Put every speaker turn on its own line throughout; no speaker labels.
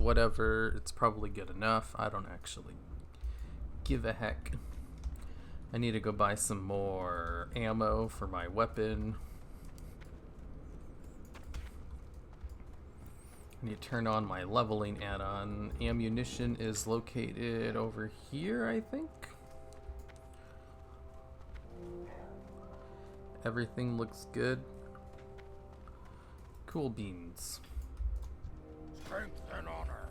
whatever. It's probably good enough. I don't actually give a heck. I need to go buy some more ammo for my weapon. I need to turn on my leveling add-on. Ammunition is located over here, I think. Everything looks good. Cool beans.
Strength and honor.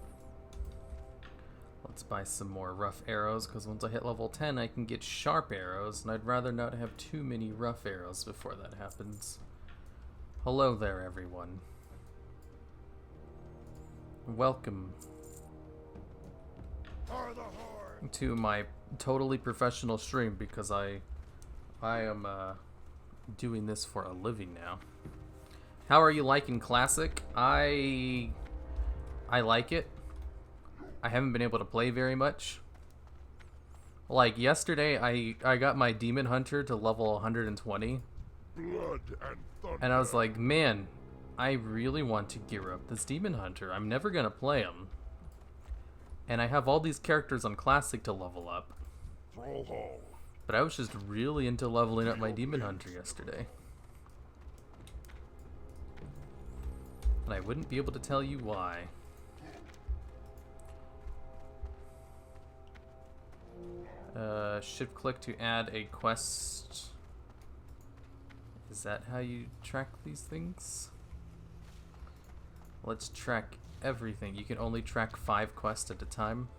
Let's buy some more rough arrows, because once I hit level 10 I can get sharp arrows, and I'd rather not have too many rough arrows before that happens. Hello there, everyone. Welcome to my totally professional stream, because I am doing this for a living now. How are you liking Classic? I like it. I haven't been able to play very much. Like yesterday, I got my Demon Hunter to level 120.
Blood and thunder.
And I was like, man, I really want to gear up this Demon Hunter. I'm never gonna play him. And I have all these characters on Classic to level up.
Throw hole.
But I was just really into leveling up my Demon Hunter yesterday. And I wouldn't be able to tell you why. Shift click to add a quest. Is that how you track these things? Let's track everything. You can only track 5 quests at a time.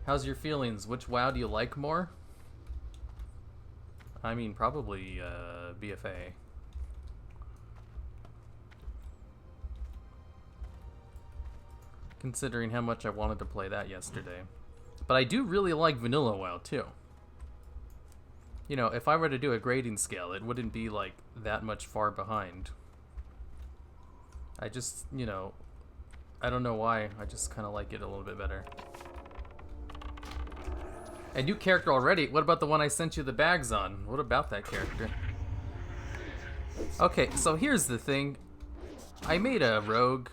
How's your feelings? Which WoW do you like more? I mean, probably BFA. Considering how much I wanted to play that yesterday. But I do really like Vanilla WoW too. You know, if I were to do a grading scale, it wouldn't be like that much far behind. I just, you know, I don't know why, I just kind of like it a little bit better. A new character already? What about the one I sent you the bags on? What about that character? Okay, so here's the thing. I made a rogue.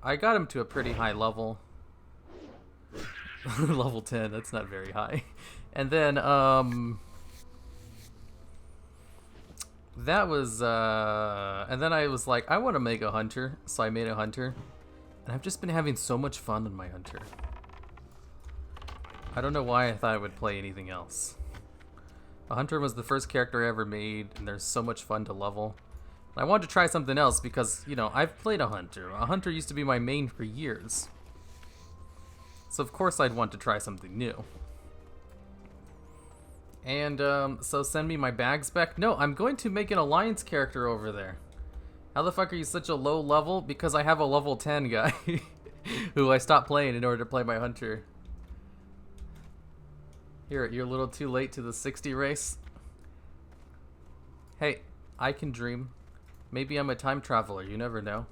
I got him to a pretty high level. Level 10, that's not very high. And then, that was, and then I was like, I want to make a hunter, so I made a hunter. And I've just been having so much fun in my hunter. I don't know why I thought I would play anything else. A hunter was the first character I ever made, and there's so much fun to level. I wanted to try something else because, you know, I've played a hunter. A hunter used to be my main for years. So of course I'd want to try something new. And, so send me my bags back? No, I'm going to make an alliance character over there. How the fuck are you such a low level? Because I have a level 10 guy who I stopped playing in order to play my hunter. Here, you're a little too late to the 60 race. Hey, I can dream. Maybe I'm a time traveler, you never know.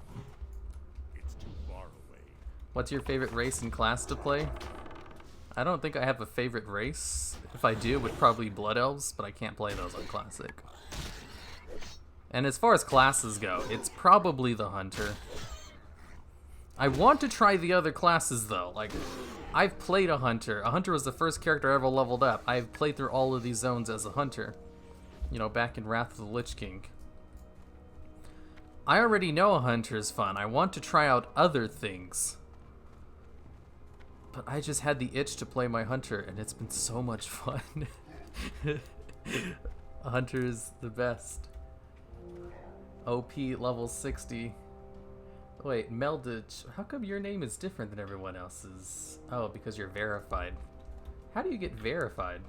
It's too far away.
What's your favorite race and class to play? I don't think I have a favorite race. If I do, it would probably be Blood Elves, but I can't play those on Classic. And as far as classes go, it's probably the Hunter. I want to try the other classes though. Like, I've played a Hunter. A Hunter was the first character I ever leveled up. I've played through all of these zones as a Hunter. You know, back in Wrath of the Lich King. I already know a Hunter is fun. I want to try out other things. But I just had the itch to play my Hunter, and it's been so much fun. A Hunter is the best. OP level 60. Wait, Melditch, how come your name is different than everyone else's? Oh, because you're verified. How do you get verified?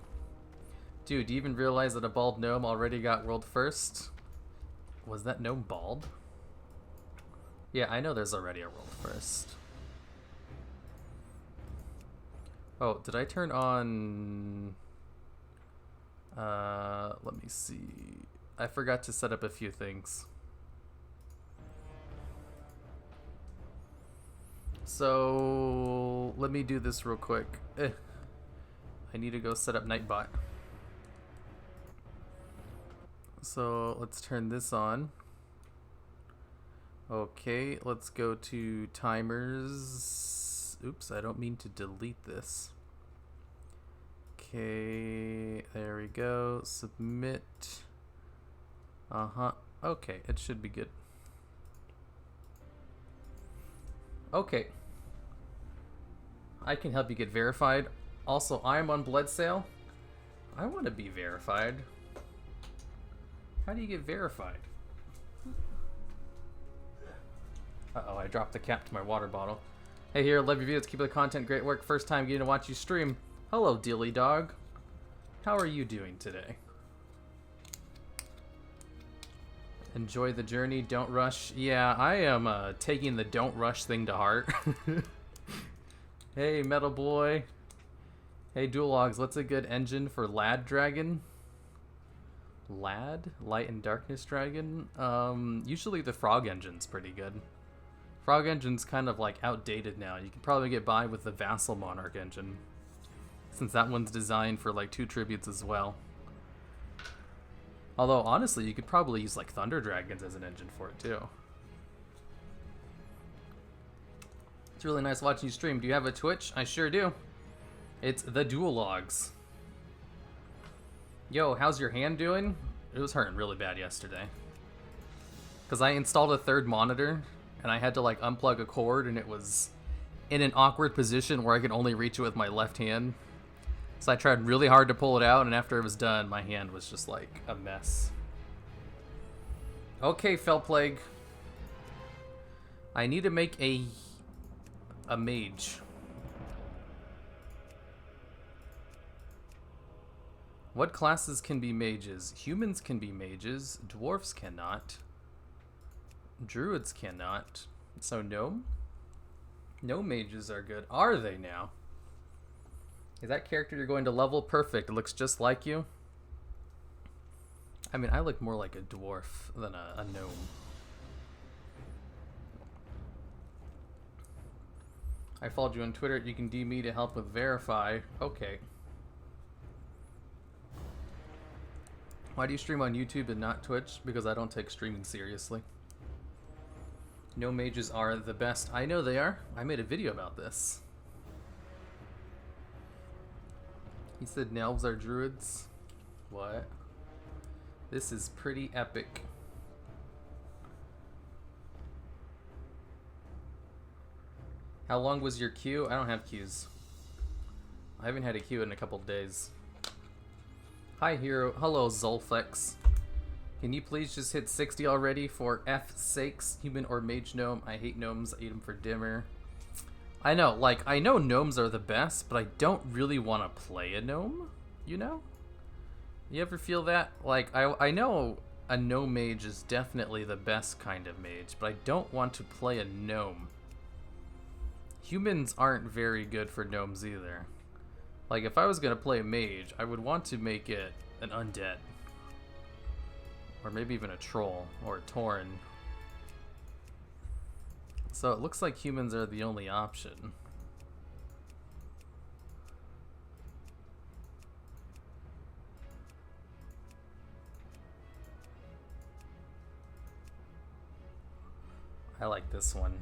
Dude, do you even realize that a bald gnome already got world first? Was that gnome bald? Yeah, I know there's already a world first. Oh, did I turn on... let me see. I forgot to set up a few things. So, let me do this real quick. I need to go set up Nightbot. So, let's turn this on. Okay, let's go to timers. Oops, I don't mean to delete this. Okay, there we go. Submit. Okay, it should be good. Okay. I can help you get verified. Also, I am on Blood Sale. I want to be verified. How do you get verified? Uh-oh, I dropped the cap to my water bottle. Hey here, love your videos, keep up the content, great work. First time getting to watch you stream. Hello, Dilly Dog. How are you doing today? Enjoy the journey, don't rush. Yeah, I am taking the don't rush thing to heart. Hey, Metal Boy. Hey, Dual Logs, what's a good engine for Lad Dragon? Lad? Light and Darkness Dragon? Usually the Frog Engine's pretty good. Frog Engine's kind of like outdated now. You can probably get by with the Vassal Monarch engine, since that one's designed for like 2 tributes as well. Although, honestly, you could probably use like Thunder Dragons as an engine for it too. It's really nice watching you stream. Do you have a Twitch? I sure do. It's the Dual Logs. Yo, how's your hand doing? It was hurting really bad yesterday. Because I installed a 3rd monitor, and I had to like unplug a cord, and it was in an awkward position where I could only reach it with my left hand. So I tried really hard to pull it out, and after it was done, my hand was just like a mess. Okay, Fell Plague. I need to make a mage. What classes can be mages? Humans can be mages. Dwarves cannot. Druids cannot. So gnome? No mages are good. Are they now? Is that character you're going to level? Perfect. It looks just like you. I mean, I look more like a dwarf than a gnome. I followed you on Twitter. You can DM me to help with verify. Okay. Why do you stream on YouTube and not Twitch? Because I don't take streaming seriously. No mages are the best. I know they are. I made a video about this. He said elves are druids. What? This is pretty epic. How long was your queue? I don't have queues. I haven't had a queue in a couple days. Hi, hero. Hello, Zolflex. Can you please just hit 60 already for F's sakes? Human or mage gnome? I hate gnomes. I eat them for dinner. I know, like, I know gnomes are the best, but I don't really want to play a gnome, you know? You ever feel that? Like, I know a gnome mage is definitely the best kind of mage, but I don't want to play a gnome. Humans aren't very good for gnomes either. Like, if I was going to play a mage, I would want to make it an undead. Or maybe even a troll, or a tauren. So it looks like humans are the only option. I like this one.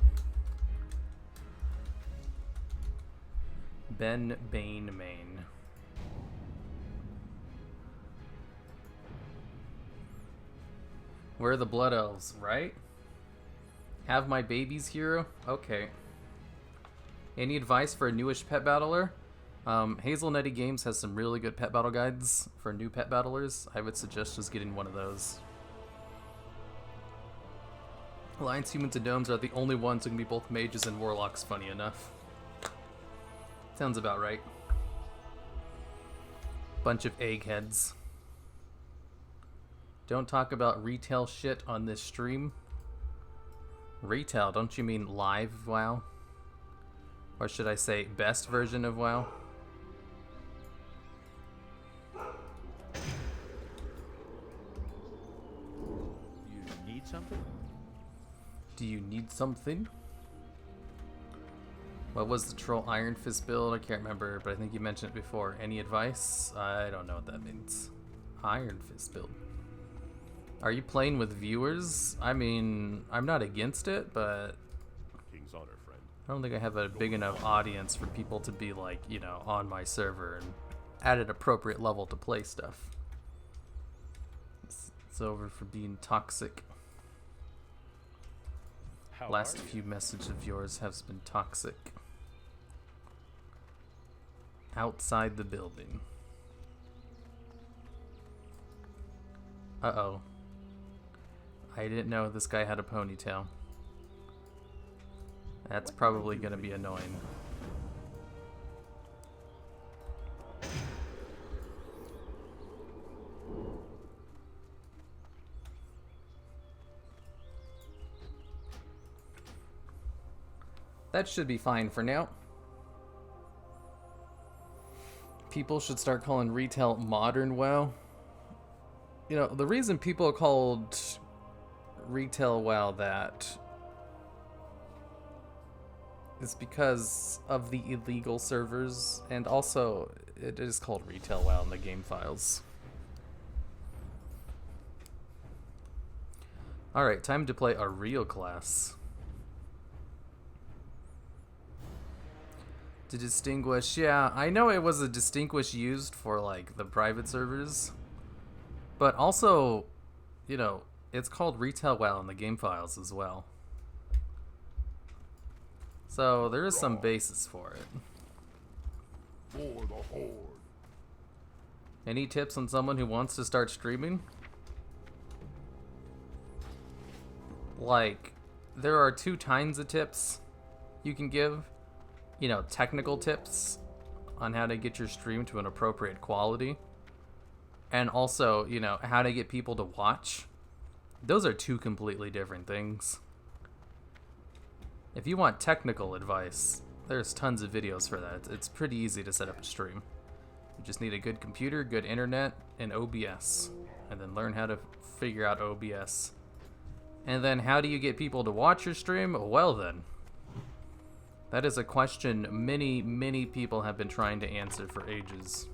Ben Bane Main. Where are the Blood Elves, right? Have my babies, hero? Okay. Any advice for a newish pet battler? Hazelnutty Games has some really good pet battle guides for new pet battlers. I would suggest just getting one of those. Lions, humans, and gnomes are the only ones who can be both mages and warlocks, funny enough. Sounds about right. Bunch of eggheads. Don't talk about retail shit on this stream. Retail, don't you mean live WoW? Or should I say best version of WoW?
You need something?
Do you need something? What was the troll Iron Fist build? I can't remember, but I think you mentioned it before. Any advice? I don't know what that means. Iron Fist build. Are you playing with viewers? I mean, I'm not against it, but
King's honor, friend.
I don't think I have a big enough audience for people to be like, you know, on my server and at an appropriate level to play stuff. It's over for being toxic.
How
Last
are you?
few messages of yours have been toxic. Outside the building. Uh-oh. I didn't know this guy had a ponytail. That's probably gonna be annoying. That should be fine for now. People should start calling retail modern WoW. You know, the reason people called retail WoW that is because of the illegal servers, and also it is called retail WoW in the game files. Alright, time to play a real class. To distinguish, yeah, I know it was a distinguish used for like the private servers, but also, you know, it's called retail WoW in the game files as well. So there is some basis for it.
For the Horde.
Any tips on someone who wants to start streaming? Like, there are two kinds of tips you can give. You know, technical tips on how to get your stream to an appropriate quality. And also, you know, how to get people to watch. Those are two completely different things. If you want technical advice, there's tons of videos for that. It's pretty easy to set up a stream. You just need a good computer, good internet, and OBS. And then learn how to figure out OBS. And then how do you get people to watch your stream? Well then, that is a question many, many people have been trying to answer for ages.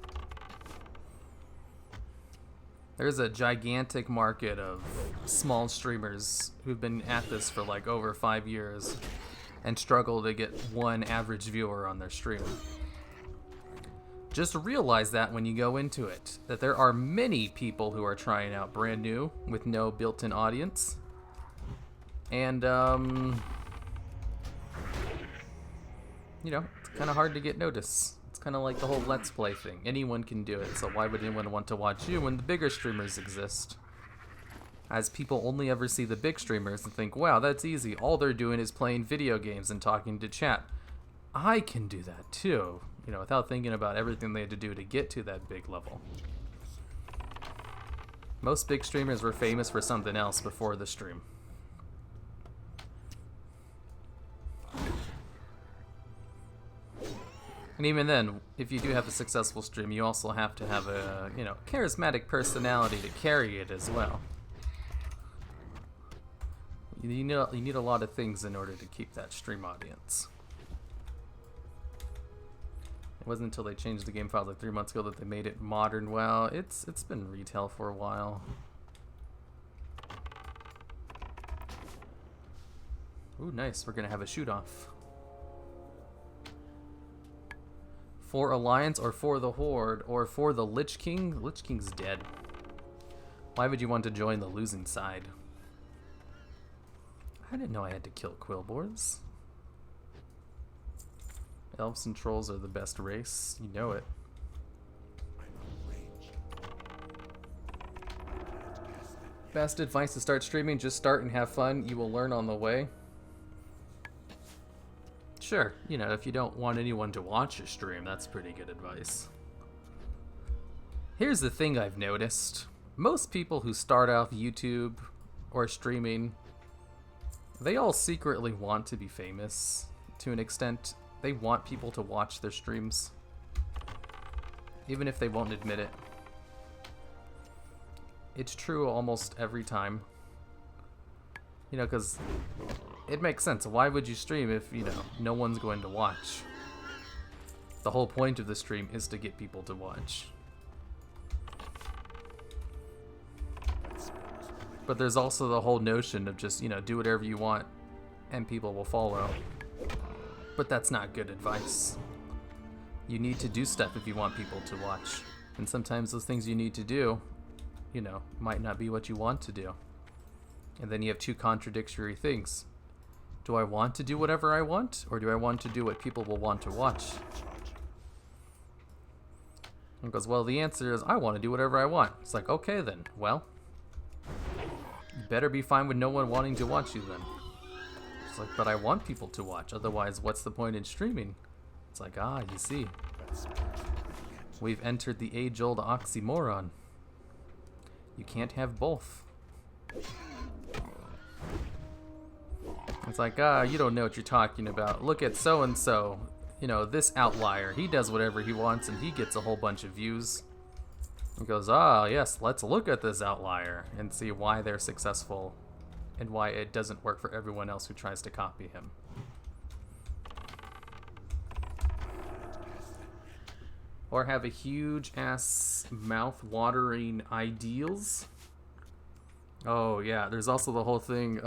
There's a gigantic market of small streamers who've been at this for like over 5 years and struggle to get one average viewer on their stream. Just realize that when you go into it, that there are many people who are trying out brand new with no built-in audience. And, you know, it's kind of hard to get notice. It's kind of like the whole Let's Play thing. Anyone can do it, so why would anyone want to watch you when the bigger streamers exist? As people only ever see the big streamers and think, wow, that's easy. All they're doing is playing video games and talking to chat. I can do that too, you know, without thinking about everything they had to do to get to that big level. Most big streamers were famous for something else before the stream. And even then, if you do have a successful stream, you also have to have a, you know, charismatic personality to carry it as well. You need a lot of things in order to keep that stream audience. It wasn't until they changed the game files like 3 months ago that they made it modern. Well, it's been retail for a while. Ooh, nice. We're gonna have a shoot-off. For Alliance, or for the Horde, or for the Lich King? Lich King's dead. Why would you want to join the losing side? I didn't know I had to kill Quillboars. Elves and trolls are the best race. You know it. Best advice to start streaming, just start and have fun. You will learn on the way. Sure, you know, if you don't want anyone to watch your stream, that's pretty good advice. Here's the thing I've noticed. Most people who start off YouTube or streaming, they all secretly want to be famous to an extent. They want people to watch their streams, even if they won't admit it. It's true almost every time. You know, because it makes sense. Why would you stream if, you know, no one's going to watch? The whole point of the stream is to get people to watch. But there's also the whole notion of just, do whatever you want and people will follow. But that's not good advice. You need to do stuff if you want people to watch. And sometimes those things you need to do, might not be what you want to do. And then you have two contradictory things. Do I want to do whatever I want, or do I want to do what people will want to watch? And goes, well, the answer is I want to do whatever I want. It's like, okay then, well, you better be fine with no one wanting to watch you then. It's like, but I want people to watch, otherwise what's the point in streaming? It's like, you see. We've entered the age-old oxymoron. You can't have both. It's like, you don't know what you're talking about. Look at so-and-so. This outlier. He does whatever he wants and he gets a whole bunch of views. He goes, yes, let's look at this outlier and see why they're successful and why it doesn't work for everyone else who tries to copy him. Or have a huge-ass mouth-watering ideals. Oh, yeah, there's also the whole thing,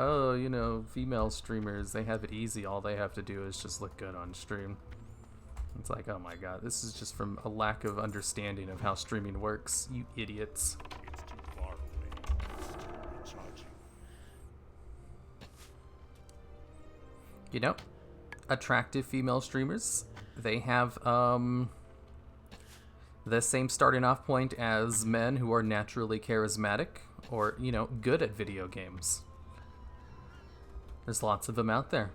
female streamers, they have it easy. All they have to do is just look good on stream. It's like, oh my god, this is just from a lack of understanding of how streaming works, you idiots.
It's too far away. Charging.
Attractive female streamers, they have, the same starting off point as men who are naturally charismatic or, good at video games. There's lots of them out there.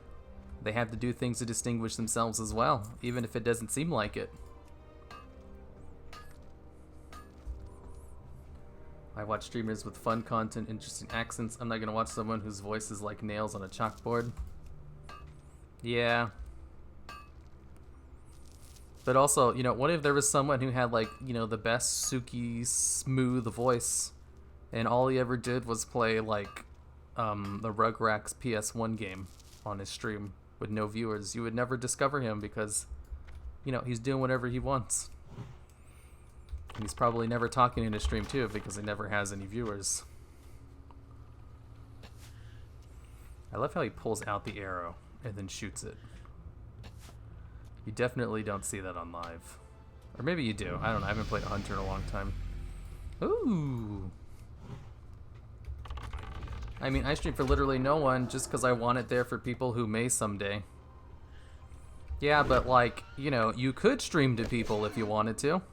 They have to do things to distinguish themselves as well, even if it doesn't seem like it. I watch streamers with fun content, interesting accents. I'm not going to watch someone whose voice is like nails on a chalkboard. Yeah. But also, what if there was someone who had, the best Suki smooth voice, and all he ever did was play, the Rugrats PS1 game on his stream with no viewers? You would never discover him because, he's doing whatever he wants. And he's probably never talking in his stream, too, because he never has any viewers. I love how he pulls out the arrow and then shoots it. You definitely don't see that on live. Or maybe you do. I don't know. I haven't played Hunter in a long time. Ooh. I mean, I stream for literally no one just because I want it there for people who may someday. Yeah, but you could stream to people if you wanted to.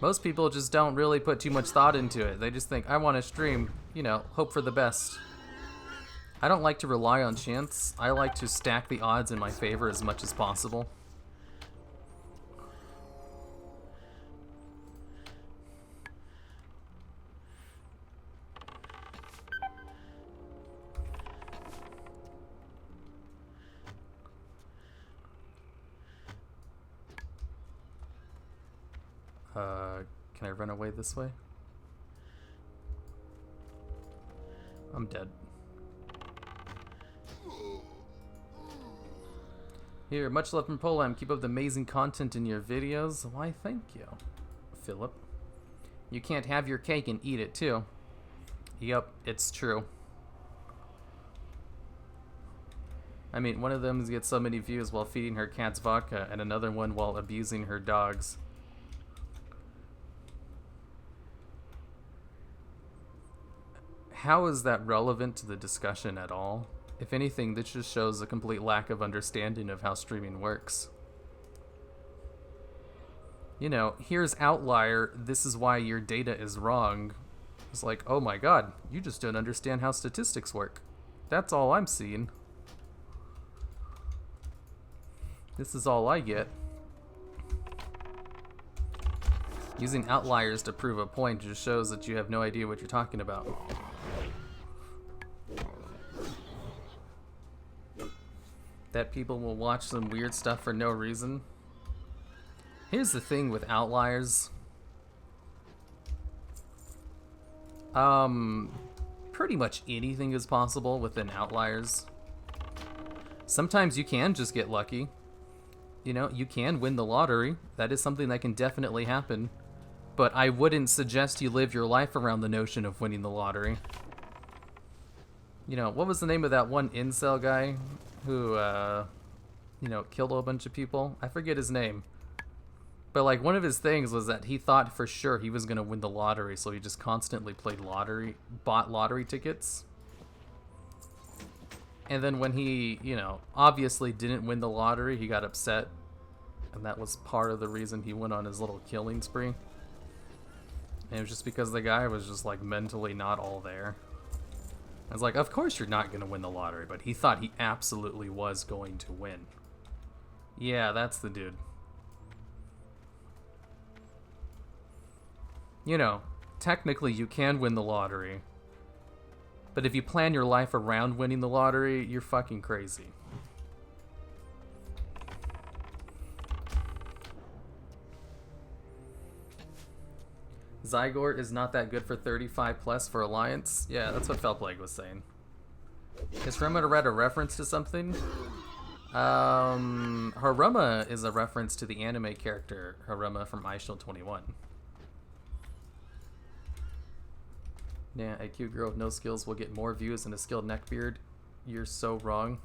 Most people just don't really put too much thought into it. They just think, I want to stream, hope for the best. I don't like to rely on chance. I like to stack the odds in my favor as much as possible. Can I run away this way? I'm dead. Here, much love from Polam. Keep up the amazing content in your videos. Why, thank you, Philip. You can't have your cake and eat it, too. Yep, it's true. I mean, one of them gets so many views while feeding her cats vodka, and another one while abusing her dogs. How is that relevant to the discussion at all? If anything, this just shows a complete lack of understanding of how streaming works. Here's outlier, this is why your data is wrong. It's like, oh my god, you just don't understand how statistics work. That's all I'm seeing. This is all I get. Using outliers to prove a point just shows that you have no idea what you're talking about. That people will watch some weird stuff for no reason. Here's the thing with outliers. Pretty much anything is possible within outliers. Sometimes you can just get lucky. You can win the lottery. That is something that can definitely happen. But I wouldn't suggest you live your life around the notion of winning the lottery. You know, what was the name of that one incel guy who, you know, killed a whole bunch of people? I forget his name. But, like, one of his things was that he thought for sure he was going to win the lottery, so he just constantly bought lottery tickets. And then when he, you know, obviously didn't win the lottery, he got upset. And that was part of the reason he went on his little killing spree. And it was just because the guy was just, like, mentally not all there. I was like, of course you're not going to win the lottery, but he thought he absolutely was going to win. Yeah, that's the dude. You know, technically you can win the lottery, but if you plan your life around winning the lottery, you're fucking crazy. Zygort is not that good for 35 plus for Alliance. Yeah, that's what Felplague was saying. Is Haruma a reference to something? Haruma is a reference to the anime character Haruma from iShield 21. Yeah, a cute girl with no skills will get more views than a skilled neckbeard. You're so wrong.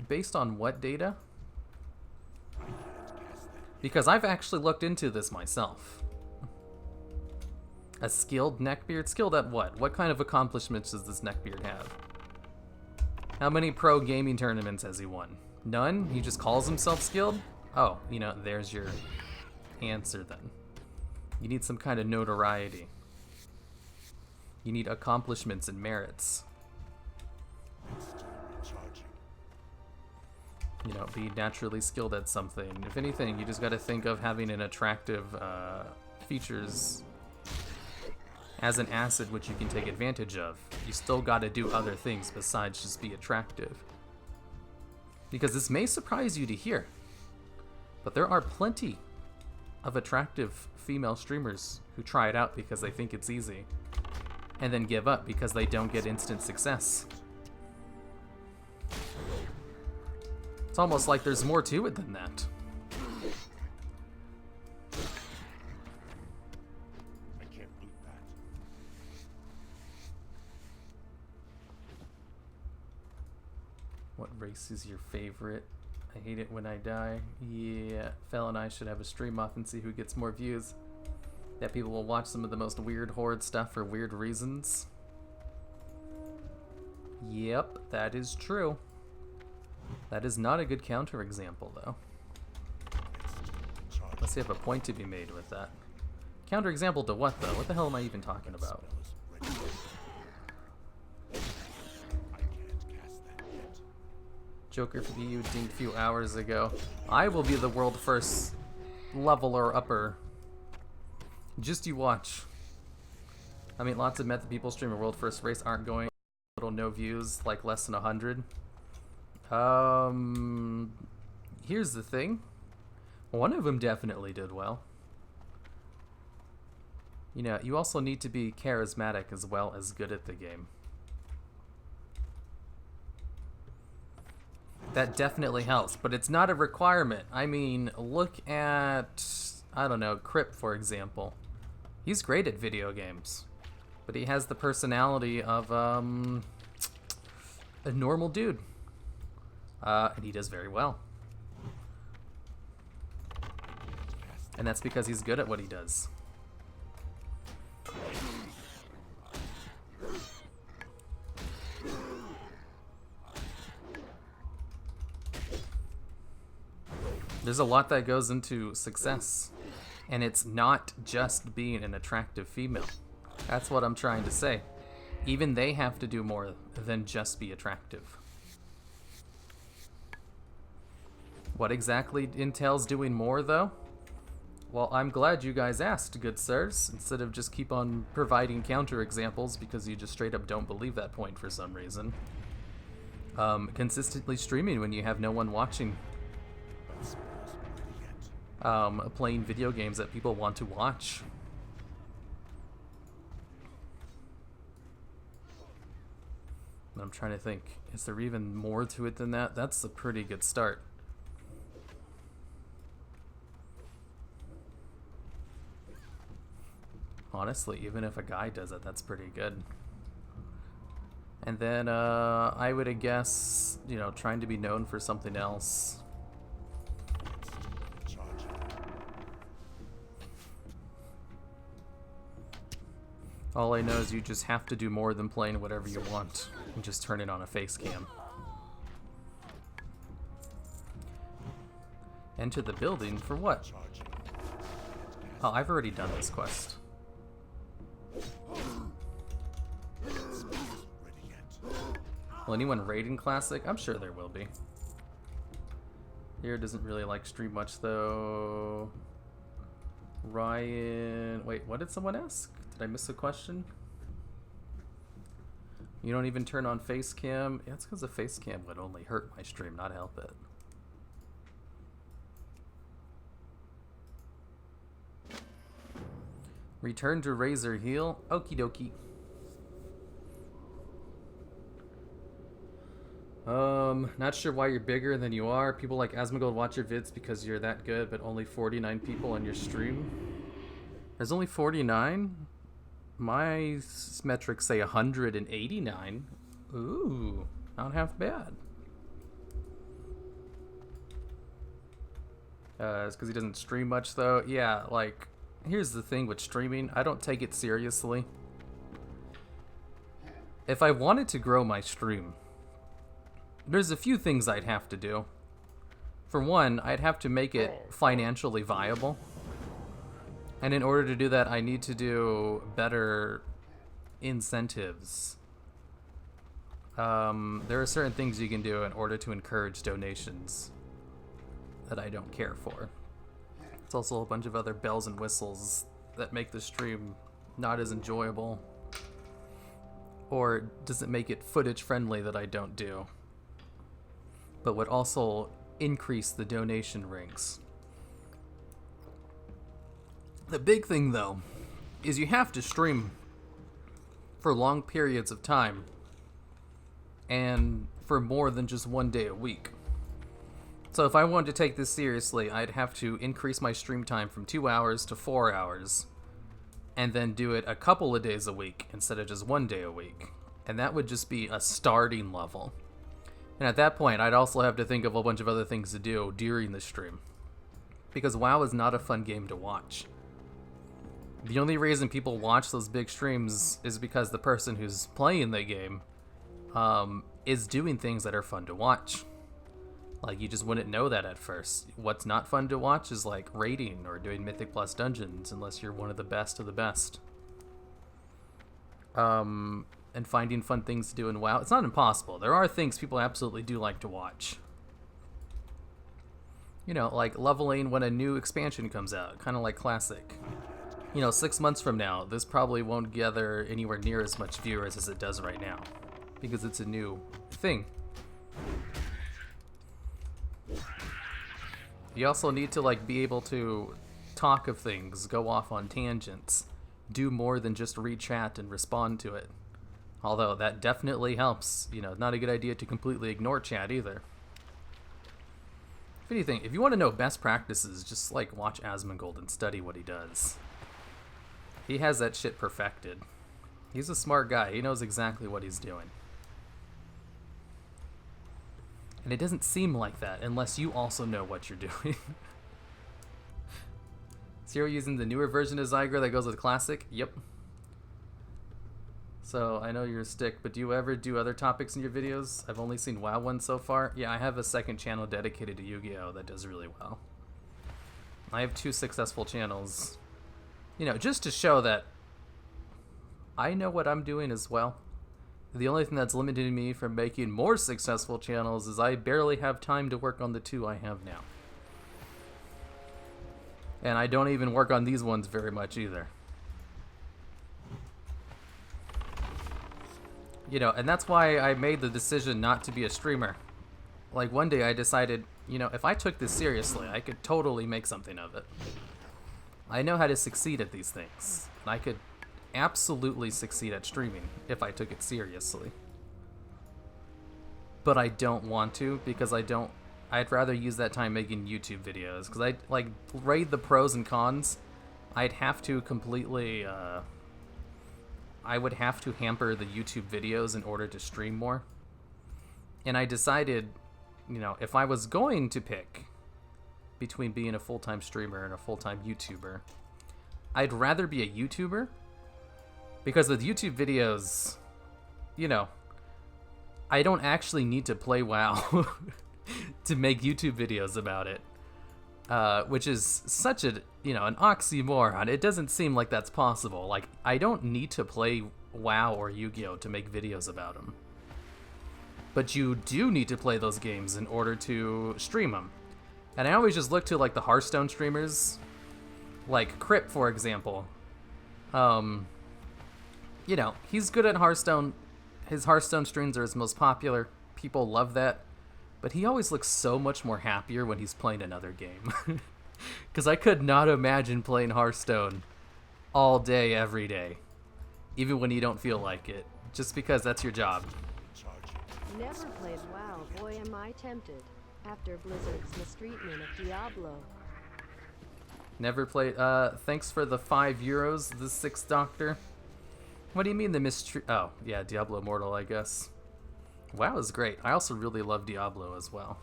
Based on what data? Because I've actually looked into this myself. A skilled neckbeard? Skilled at what? What kind of accomplishments does this neckbeard have? How many pro gaming tournaments has he won? None? He just calls himself skilled? Oh, you know, there's your answer then. You need some kind of notoriety. You need accomplishments and merits. You know, be naturally skilled at something. If anything, you just gotta think of having an attractive features as an asset which you can take advantage of. You still gotta do other things besides just be attractive. Because this may surprise you to hear, but there are plenty of attractive female streamers who try it out because they think it's easy, and then give up because they don't get instant success. It's almost like there's more to it than that.
I can't loot that.
What race is your favorite? I hate it when I die. Yeah, Fel and I should have a stream off and see who gets more views. That people will watch some of the most weird horde stuff for weird reasons. Yep, that is true. That is not a good counterexample, though. Let's see if a point to be made with that. Counterexample to what, though? What the hell am I even talking about? Joker for the EU dinged a few hours ago. I will be the world first leveler upper. Just you watch. I mean, lots of method people streaming world first race aren't going. Little no views, like less than 100. Here's the thing. One of them definitely did well. You know, you also need to be charismatic as well as good at the game. That definitely helps, but it's not a requirement. I mean, look at, I don't know, Crip, for example. He's great at video games, but he has the personality of a normal dude. And he does very well. And that's because he's good at what he does. There's a lot that goes into success, and it's not just being an attractive female. That's what I'm trying to say. Even they have to do more than just be attractive. What exactly entails doing more, though? Well, I'm glad you guys asked, good sirs, instead of just keep on providing counterexamples because you just straight up don't believe that point for some reason. Consistently streaming when you have no one watching. Playing video games that people want to watch. I'm trying to think, is there even more to it than that? That's a pretty good start. Honestly, even if a guy does it, that's pretty good. And then I would guess, you know, trying to be known for something else. All I know is you just have to do more than playing whatever you want and just turn it on a face cam. Enter the building for what? Oh, I've already done this quest. Will anyone raid in Classic? I'm sure there will be. Here doesn't really like stream much though. Ryan, wait, what did someone ask? Did I miss a question? You don't even turn on face cam? Yeah, it's because the face cam would only hurt my stream, not help it. Return to Razor Heal. Okie dokie. Not sure why you're bigger than you are. People like Asmongold watch your vids because you're that good, but only 49 people on your stream. There's only 49? My metrics say 189. Ooh, not half bad. It's because he doesn't stream much though. Yeah, like, here's the thing with streaming. I don't take it seriously. If I wanted to grow my stream, there's a few things I'd have to do. For one, I'd have to make it financially viable. And in order to do that, I need to do better incentives. There are certain things you can do in order to encourage donations that I don't care for. It's also a bunch of other bells and whistles that make the stream not as enjoyable, or doesn't make it footage friendly that I don't do, but would also increase the donation rings. The big thing though is you have to stream for long periods of time and for more than just one day a week. So if I wanted to take this seriously, I'd have to increase my stream time from 2 hours to 4 hours and then do it a couple of days a week instead of just one day a week. And that would just be a starting level. And at that point, I'd also have to think of a bunch of other things to do during the stream. Because WoW is not a fun game to watch. The only reason people watch those big streams is because the person who's playing the game is doing things that are fun to watch. Like, you just wouldn't know that at first. What's not fun to watch is like raiding or doing Mythic Plus dungeons, unless you're one of the best of the best. And finding fun things to do in WoW. It's not impossible. There are things people absolutely do like to watch. You know, like leveling when a new expansion comes out, kind of like Classic. You know, 6 months from now, this probably won't gather anywhere near as much viewers as it does right now, because it's a new thing. You also need to like be able to talk of things, go off on tangents, do more than just read chat and respond to it. Although that definitely helps. You know, not a good idea to completely ignore chat either. If anything, if you want to know best practices, just like watch Asmongold and study what he does. He has that shit perfected. He's a smart guy. He knows exactly what he's doing. And it doesn't seem like that unless you also know what you're doing. Zero using the newer version of Zyger that goes with Classic? Yep. So, I know you're a stick, but do you ever do other topics in your videos? I've only seen WoW ones so far. Yeah, I have a second channel dedicated to Yu-Gi-Oh! That does really well. I have 2 successful channels. You know, just to show that I know what I'm doing as well. The only thing that's limiting me from making more successful channels is I barely have time to work on the 2 I have now. And I don't even work on these ones very much either. You know, and that's why I made the decision not to be a streamer. Like, one day I decided, you know, if I took this seriously, I could totally make something of it. I know how to succeed at these things. And I could absolutely succeed at streaming if I took it seriously. But I don't want to, because I'd rather use that time making YouTube videos. Because I like rate the pros and cons. I'd have to completely I would have to hamper the YouTube videos in order to stream more. And I decided, if I was going to pick between being a full-time streamer and a full-time YouTuber, I'd rather be a YouTuber, because with YouTube videos, I don't actually need to play WoW to make YouTube videos about it, which is such an oxymoron. It doesn't seem like that's possible. Like, I don't need to play WoW or Yu-Gi-Oh to make videos about them. But you do need to play those games in order to stream them. And I always just look to, like, the Hearthstone streamers, like Crip, for example. He's good at Hearthstone. His Hearthstone streams are his most popular. People love that. But he always looks so much more happier when he's playing another game. Because I could not imagine playing Hearthstone all day, every day. Even when you don't feel like it. Just because that's your job.
Never played WoW, boy am I tempted. After Blizzard's mistreatment of Diablo.
Never played. Thanks for the €5, the Sixth Doctor. What do you mean the mistreat? Oh, yeah, Diablo Immortal, I guess. WoW is great. I also really love Diablo as well.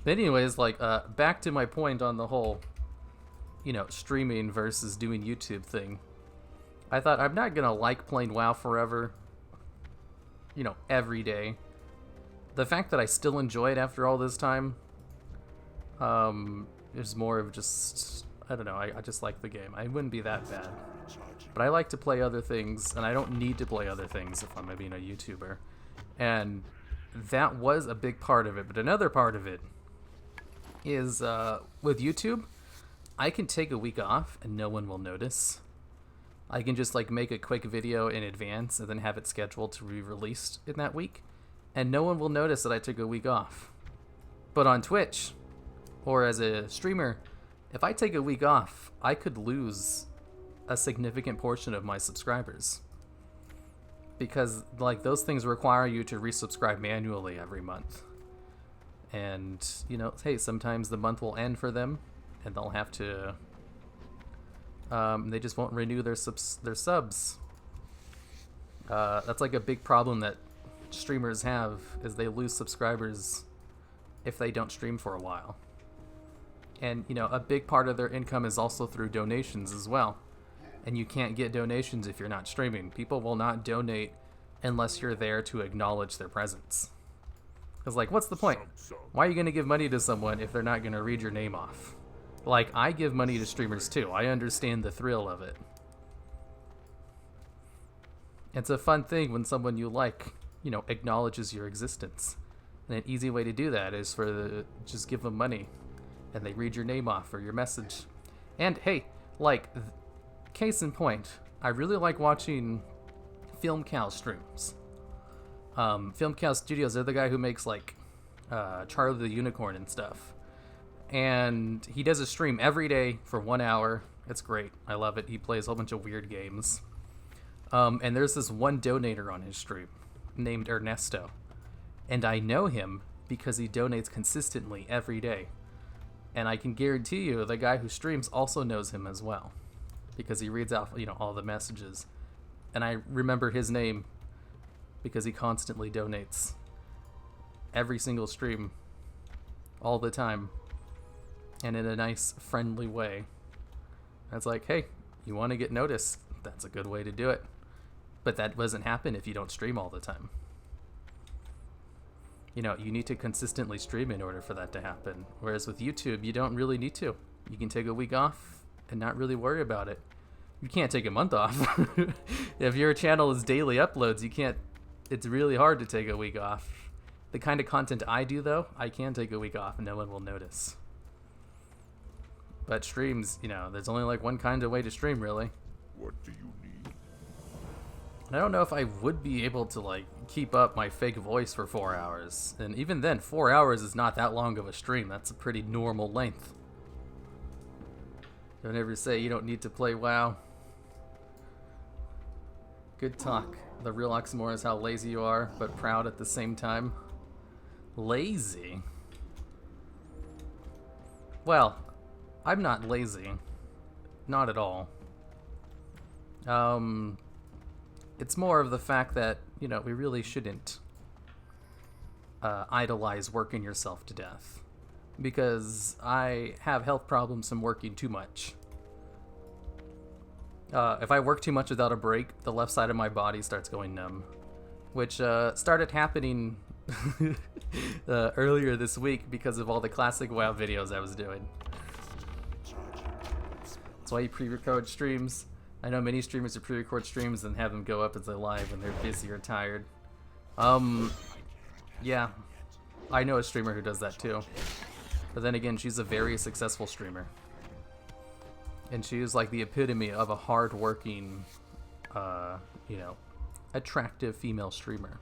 But anyways, back to my point on the whole, streaming versus doing YouTube thing. I thought I'm not gonna like playing WoW forever, every day. The fact that I still enjoy it after all this time, is more of just, I don't know, I just like the game. I wouldn't be that bad. But I like to play other things, and I don't need to play other things if I'm being a YouTuber. And that was a big part of it. But another part of it is, with YouTube, I can take a week off and no one will notice. I can just make a quick video in advance and then have it scheduled to be released in that week. And no one will notice that I took a week off. But on Twitch, or as a streamer, if I take a week off, I could lose a significant portion of my subscribers. Because, those things require you to resubscribe manually every month. And, hey, sometimes the month will end for them, and they'll have to... they just won't renew their subs. That's, a big problem that streamers have, is they lose subscribers if they don't stream for a while. And, a big part of their income is also through donations as well. And you can't get donations if you're not streaming. People will not donate unless you're there to acknowledge their presence. Because, what's the point? Why are you going to give money to someone if they're not going to read your name off? I give money to streamers too. I understand the thrill of it. It's a fun thing when someone you like, acknowledges your existence. And an easy way to do that is just give them money. And they read your name off or your message. And, hey, case in point, I really like watching Film Cow streams. Film Cow Studios, they're the guy who makes Charlie the Unicorn and stuff. And he does a stream every day for 1 hour. It's great. I love it. He plays a whole bunch of weird games. And there's this one donator on his stream named Ernesto. And I know him because he donates consistently every day. And I can guarantee you the guy who streams also knows him as well. Because he reads out, all the messages. And I remember his name because he constantly donates every single stream all the time and in a nice, friendly way. And it's hey, you want to get noticed, that's a good way to do it. But that doesn't happen if you don't stream all the time. You need to consistently stream in order for that to happen. Whereas with YouTube, you don't really need to. You can take a week off and not really worry about it. You can't take a month off. If your channel is daily uploads, you can't. It's really hard to take a week off. The kind of content I do, though, I can take a week off and no one will notice. But streams, there's only one kind of way to stream, really.
What do you need?
And I don't know if I would be able to keep up my fake voice for 4 hours. And even then, 4 hours is not that long of a stream. That's a pretty normal length. Don't ever say you don't need to play WoW. Good talk. The real oxymoron is how lazy you are, but proud at the same time. Lazy? Well, I'm not lazy. Not at all. it's more of the fact that, you know, we really shouldn't idolize working yourself to death. Because I have health problems from working too much. If I work too much without a break, the left side of my body starts going numb. Which started happening earlier this week because of all the classic WoW videos I was doing. That's why you pre-record streams. I know many streamers who pre-record streams and have them go up as they live when they're busy or tired. Yeah, I know a streamer who does that too. But then again, she's a very successful streamer. And she is like the epitome of a hard-working, you know, attractive female streamer.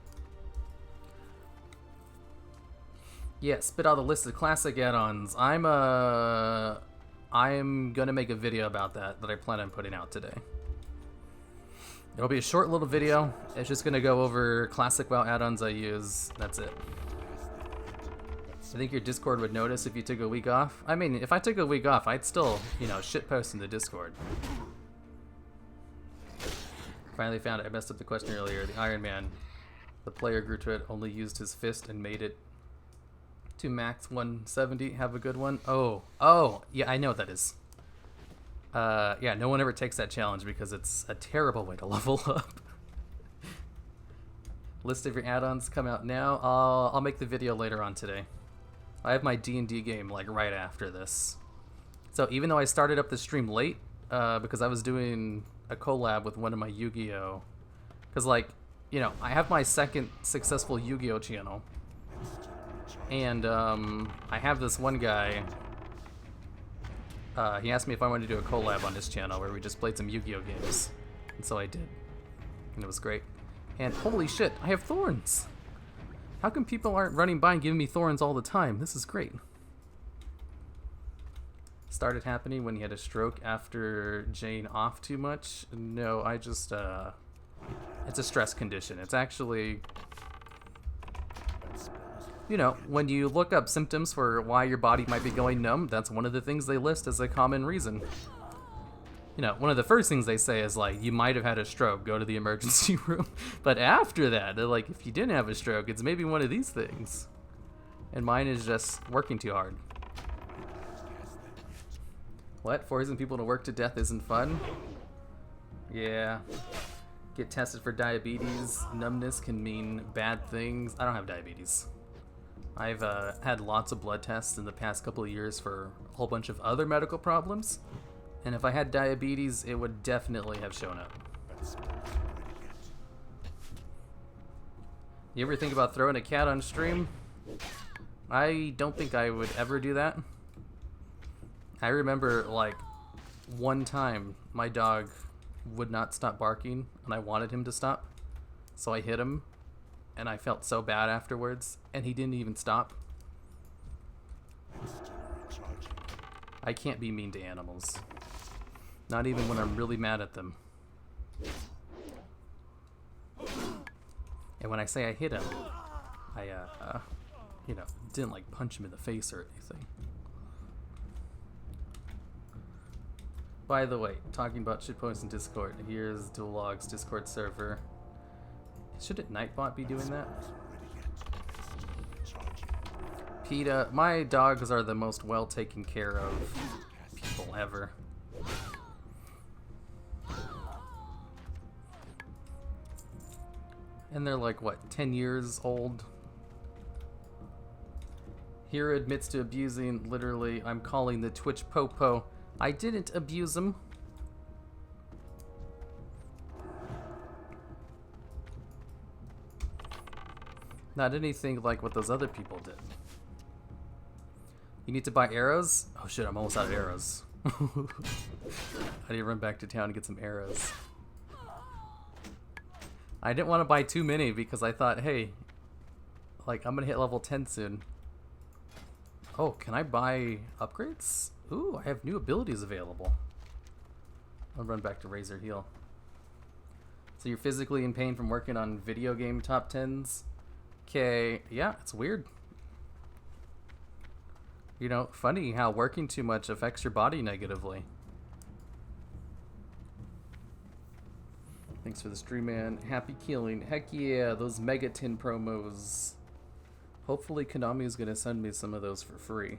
Yeah, spit out the list of classic add-ons. I'm gonna make a video about that I plan on putting out today. It'll be a short little video. It's just gonna go over classic WoW add-ons I use. That's it. I think your Discord would notice if you took a week off. I mean, if I took a week off, I'd still, you know, shitpost in the Discord. Finally found it. I messed up the question earlier. The Iron Man. The player grew to it, only used his fist and made it to max 170. Have a good one. Oh, yeah, I know what that is. Yeah, no one ever takes that challenge because it's a terrible way to level up. List of your add-ons come out now. I'll make the video later on today. I have my D&D game like right after this. So even though I started up the stream late, because I was doing a collab with one of my Yu-Gi-Oh! Because like, you know, I have my second successful Yu-Gi-Oh! Channel. And I have this one guy, he asked me if I wanted to do a collab on his channel where we just played some Yu-Gi-Oh! Games. And so I did. And it was great. And holy shit, I have thorns! How come people aren't running by and giving me thorns all the time? This is great. Started happening when you had a stroke after Jane off too much? No, I just, it's a stress condition. It's actually, you know, when you look up symptoms for why your body might be going numb, that's one of the things they list as a common reason. You know, one of the first things they say is like, you might have had a stroke, go to the emergency room. But after that, they're like, if you didn't have a stroke, it's maybe one of these things. And mine is just working too hard. What? Forcing people to work to death isn't fun? Yeah. Get tested for diabetes. Numbness can mean bad things. I don't have diabetes. I've had lots of blood tests in the past couple of years for a whole bunch of other medical problems. And if I had diabetes, it would definitely have shown up. You ever think about throwing a cat on stream? I don't think I would ever do that. I remember, like, one time my dog would not stop barking, and I wanted him to stop. So I hit him, and I felt so bad afterwards, and he didn't even stop. I can't be mean to animals. Not even when I'm really mad at them. And when I say I hit him, I, you know, didn't like punch him in the face or anything. By the way, talking about shitposts in Discord, here's Dualog's Discord server. Shouldn't Nightbot be doing that? PETA, my dogs are the most well taken care of people ever. And they're like, what, 10 years old? Hero admits to abusing, literally, I'm calling the Twitch popo. I didn't abuse him. Not anything like what those other people did. You need to buy arrows? Oh shit, I'm almost out of arrows. I need to run back to town and get some arrows. I didn't want to buy too many because I thought, hey, like, I'm gonna hit level 10 soon. Oh, can I buy upgrades? Ooh, I have new abilities available. I'll run back to Razor Heal. So you're physically in pain from working on video game top 10s? Okay, yeah, it's weird. You know, funny how working too much affects your body negatively. Thanks for the stream, man. Happy killing. Heck yeah, those Megatin promos. Hopefully Konami is going to send me some of those for free.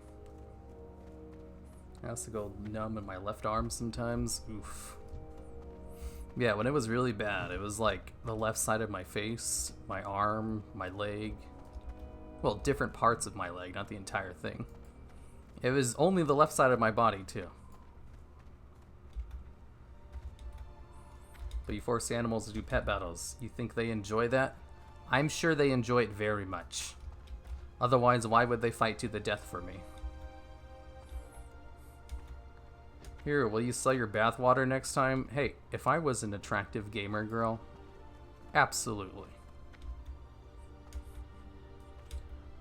I also go numb in my left arm sometimes. Oof. Yeah, when it was really bad, it was like the left side of my face, my arm, my leg. Well, different parts of my leg, not the entire thing. It was only the left side of my body, too. But you force animals to do pet battles. You think they enjoy that? I'm sure they enjoy it very much. Otherwise, why would they fight to the death for me? Here, will you sell your bathwater next time? Hey, if I was an attractive gamer girl, absolutely.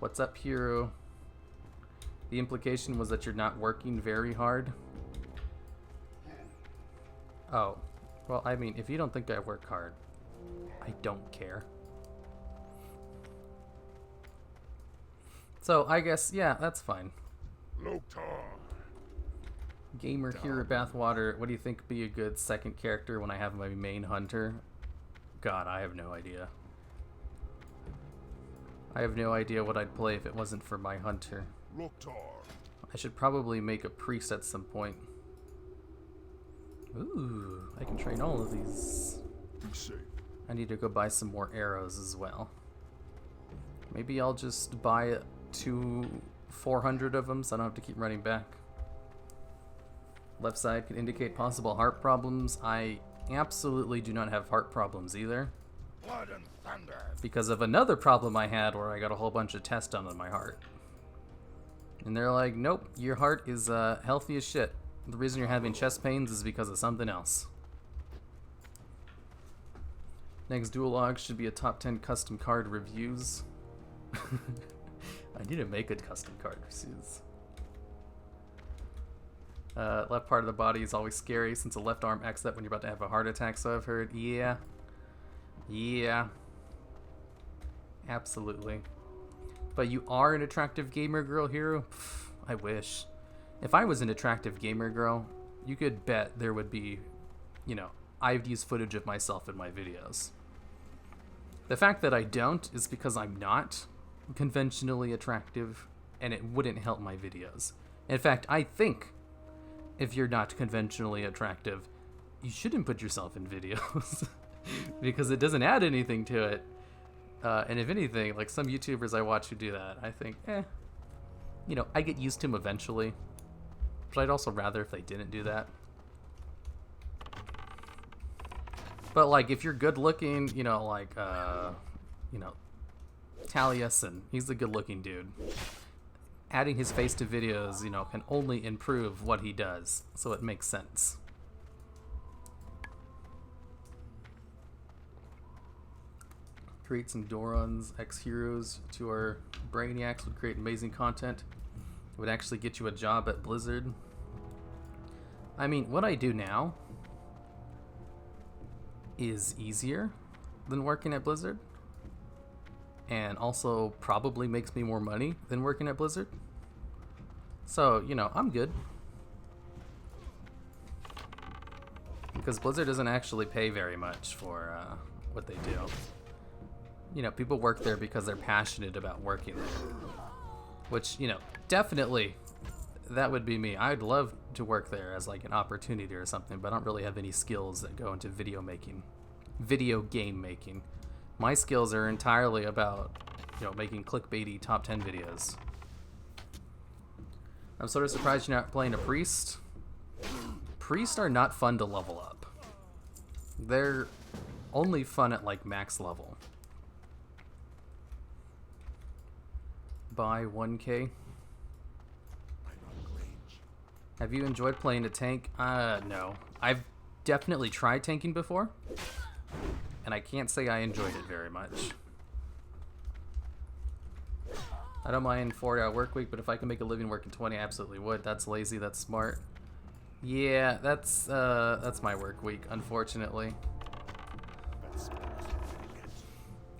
What's up, hero? The implication was that you're not working very hard. Oh, well, I mean, if you don't think I work hard, I don't care. So, I guess, yeah, that's fine.
Loktar.
Gamer hero bathwater, what do you think would be a good second character when I have my main hunter? God, I have no idea. I have no idea what I'd play if it wasn't for my hunter.
Loktar.
I should probably make a priest at some point. Ooh, I can train all of these.
Be safe.
I need to go buy some more arrows as well. Maybe I'll just buy 400 of them so I don't have to keep running back. Left side can indicate possible heart problems. I absolutely do not have heart problems either.
Blood and thunder.
Because of another problem I had where I got a whole bunch of tests done on my heart. And they're like, nope, your heart is healthy as shit. The reason you're having chest pains is because of something else. Next dual log should be a top 10 custom card reviews. I need to make a custom card reviews. Left part of the body is always scary since the left arm acts up when you're about to have a heart attack, so I've heard. Yeah. Yeah. Absolutely. But you are an attractive gamer girl, hero? Pff, I wish. If I was an attractive gamer girl, you could bet there would be, you know, I'd use footage of myself in my videos. The fact that I don't is because I'm not conventionally attractive, and it wouldn't help my videos. In fact, I think if you're not conventionally attractive, you shouldn't put yourself in videos because it doesn't add anything to it. And if anything, like some YouTubers I watch who do that, I think, you know, I get used to them eventually. But I'd also rather if they didn't do that. But like, if you're good looking, you know, like, you know, Taliesin, he's a good looking dude. Adding his face to videos, you know, can only improve what he does, so it makes sense. Create some Dorons, ex-heroes to our Brainiacs would create amazing content. It would actually get you a job at Blizzard. I mean, what I do now is easier than working at Blizzard. And also probably makes me more money than working at Blizzard. So, you know, I'm good. Because Blizzard doesn't actually pay very much for what they do. You know, people work there because they're passionate about working there. Which, you know, definitely, that would be me. I'd love to work there as like an opportunity or something, but I don't really have any skills that go into video game making. My skills are entirely about, you know, making clickbaity top 10 videos. I'm sort of surprised you're not playing a priest. Priests are not fun to level up. They're only fun at like max level. Buy 1K. Have you enjoyed playing a tank? No. I've definitely tried tanking before. And I can't say I enjoyed it very much. I don't mind 4-hour work week, but if I can make a living working 20, I absolutely would. That's lazy, that's smart. Yeah, that's my work week, unfortunately.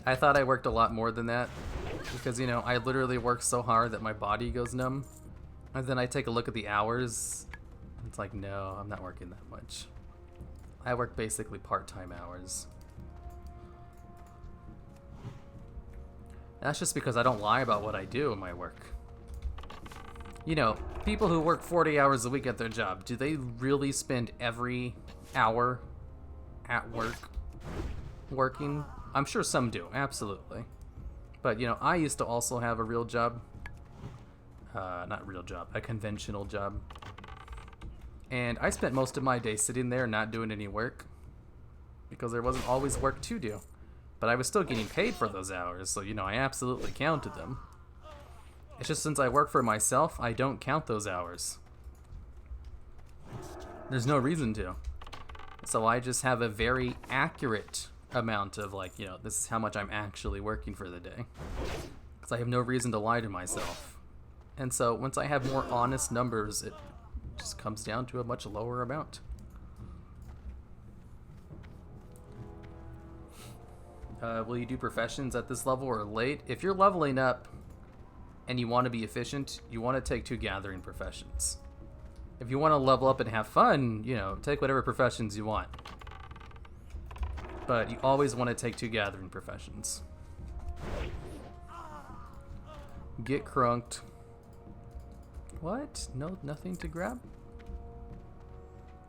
I thought I worked a lot more than that. Because, you know, I literally work so hard that my body goes numb. And then I take a look at the hours. It's like, no, I'm not working that much. I work basically part-time hours. That's just because I don't lie about what I do in my work. You know, people who work 40 hours a week at their job, do they really spend every hour at work working? I'm sure some do, absolutely. But, you know, I used to also have a real job. Not real job, a conventional job. And I spent most of my day sitting there not doing any work because there wasn't always work to do. But I was still getting paid for those hours, so, you know, I absolutely counted them. It's just since I work for myself, I don't count those hours. There's no reason to. So I just have a very accurate amount of, like, you know, this is how much I'm actually working for the day. Because I have no reason to lie to myself. And so once I have more honest numbers, it just comes down to a much lower amount. Will you do professions at this level or late? If you're leveling up and you want to be efficient, you want to take 2 gathering professions. If you want to level up and have fun, you know, take whatever professions you want. But you always want to take 2 gathering professions. Get crunked. What? No, nothing to grab?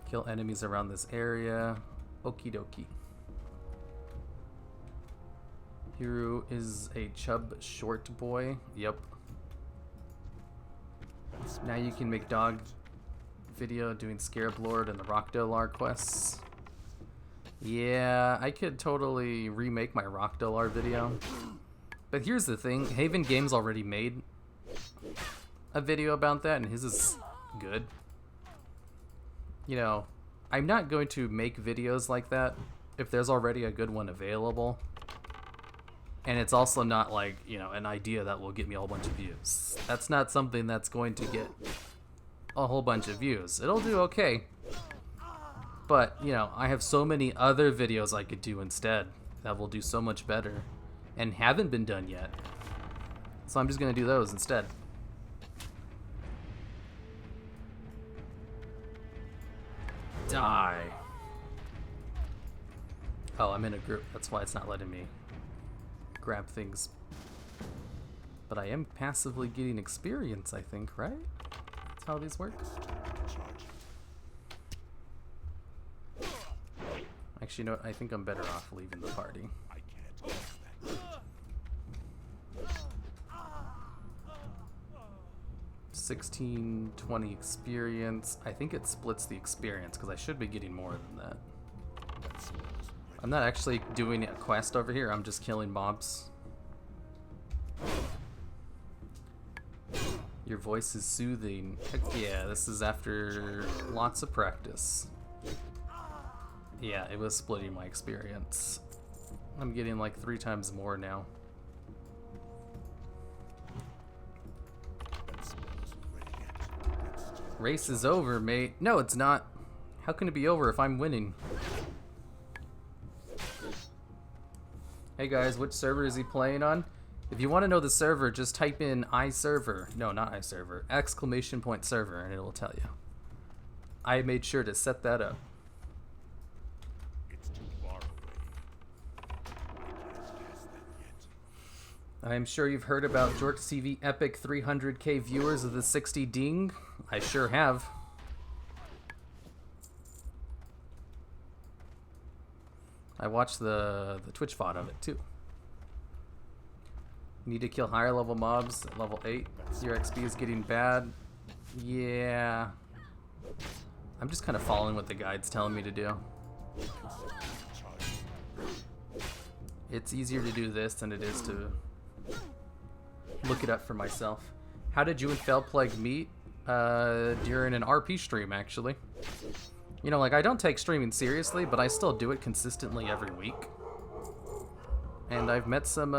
Kill enemies around this area. Okie dokie. Hero is a chub short boy. Yep. Now you can make dog video doing Scarab Lord and the Rockdalar quests. Yeah, I could totally remake my Rockdalar video. But here's the thing, Haven Games already made a video about that, and his is good. You know, I'm not going to make videos like that if there's already a good one available. And it's also not like, you know, an idea that will get me a whole bunch of views. That's not something that's going to get a whole bunch of views. It'll do okay. But, you know, I have so many other videos I could do instead that will do so much better and haven't been done yet. So I'm just going to do those instead. Die. Oh, I'm in a group. That's why it's not letting me grab things. But I am passively getting experience, I think, right? That's how these work. Actually, you know what? I think I'm better off leaving the party. 1620 experience. I think it splits the experience because I should be getting more than that. I'm not actually doing a quest over here, I'm just killing mobs. Your voice is soothing. Heck yeah, this is after lots of practice. Yeah, it was splitting my experience. I'm getting like 3 times more now. Race is over, mate. No, it's not. How can it be over if I'm winning? Hey guys, which server is he playing on? If you want to know the server, just type in iServer. No, not iServer. ! server, and it will tell you. I made sure to set that up.
It's too far away.
I am sure you've heard about Jork's TV epic 300k viewers of the 60 ding. I sure have. I watched the Twitch VOD of it too. Need to kill higher level mobs at level 8. Your XP is getting bad. Yeah. I'm just kind of following what the guide's telling me to do. It's easier to do this than it is to look it up for myself. How did you and Felplague meet? During an RP stream, actually. You know, like, I don't take streaming seriously, but I still do it consistently every week. And I've met some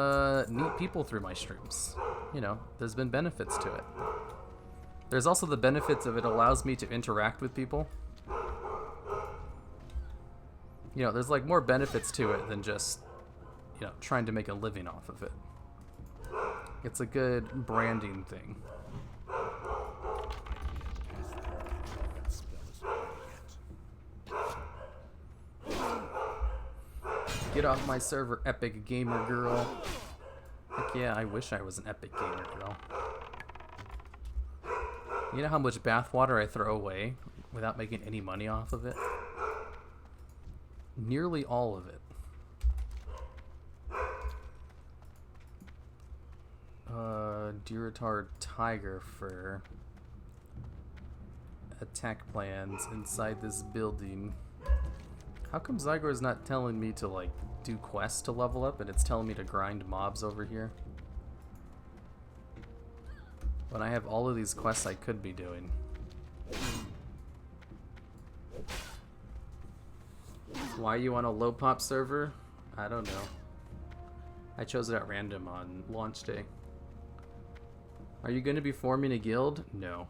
neat people through my streams. You know, there's been benefits to it. There's also the benefits of it allows me to interact with people. You know, there's like more benefits to it than just, you know, trying to make a living off of it. It's a good branding thing. Get off my server, epic gamer girl. Heck Heck yeah, I wish I was an epic gamer girl. You know how much bathwater I throw away without making any money off of it? Nearly all of it. Duratard tiger fur. Attack plans inside this building. How come Zygor's not telling me to like do quests to level up and it's telling me to grind mobs over here? When I have all of these quests I could be doing. Why are you on a low pop server? I don't know. I chose it at random on launch day. Are you going to be forming a guild? No.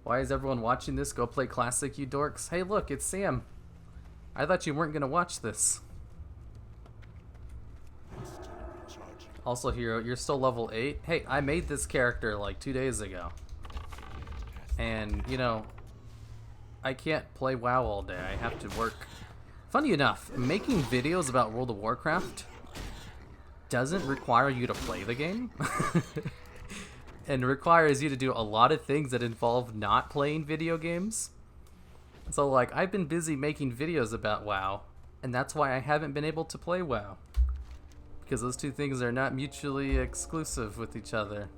Why is everyone watching this? Go play Classic, you dorks. Hey look, it's Sam. I thought you weren't going to watch this. Also, Hero, you're still level 8? Hey, I made this character like 2 days ago. And, you know, I can't play WoW all day. I have to work. Funny enough, making videos about World of Warcraft doesn't require you to play the game. And requires you to do a lot of things that involve not playing video games. So, like, I've been busy making videos about WoW, and that's why I haven't been able to play WoW. Because those two things are not mutually exclusive with each other.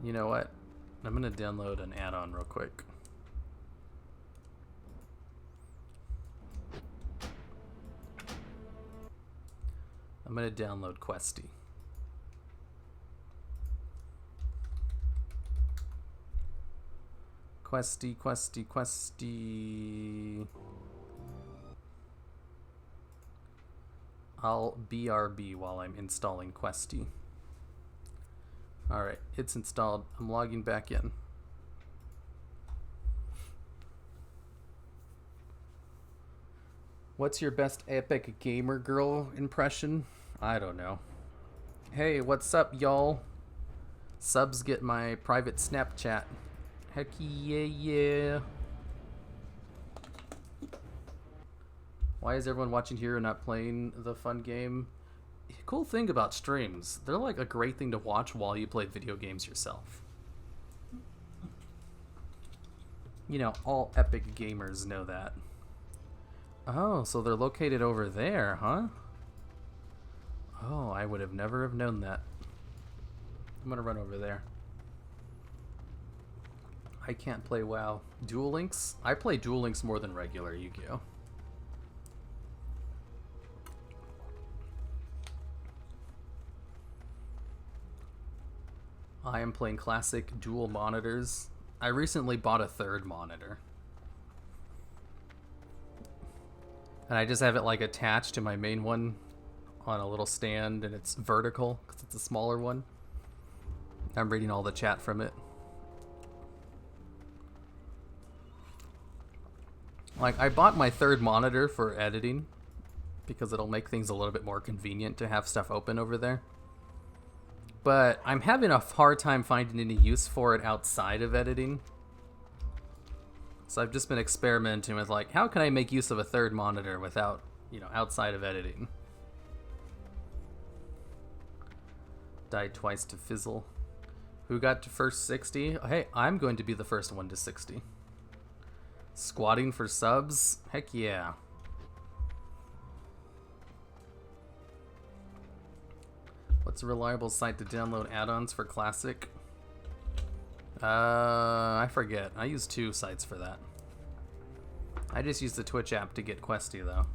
You know what? I'm gonna download an add-on real quick. I'm gonna download Questy. Questy. I'll BRB while I'm installing Questy. Alright, it's installed. I'm logging back in. What's your best epic gamer girl impression? I don't know. Hey, what's up, y'all? Subs get my private Snapchat. Heck yeah. Why is everyone watching here and not playing the fun game? Cool thing about streams, they're like a great thing to watch while you play video games yourself. You know, all epic gamers know that. Oh, so they're located over there, huh? Oh, I would have never have known that. I'm gonna run over there. I can't play WoW. Duel Links? I play Duel Links more than regular Yu-Gi-Oh! I am playing classic dual monitors. I recently bought a third monitor. And I just have it like attached to my main one on a little stand, and it's vertical because it's a smaller one. I'm reading all the chat from it. Like, I bought my third monitor for editing because it'll make things a little bit more convenient to have stuff open over there. But I'm having a hard time finding any use for it outside of editing. So I've just been experimenting with, like, how can I make use of a third monitor without, you know, outside of editing? Died twice to fizzle. Who got to first 60? Hey, I'm going to be the first one to 60. Squatting for subs? Heck yeah. What's a reliable site to download add-ons for Classic? I forget. I use 2 sites for that. I just use the Twitch app to get Questy, though.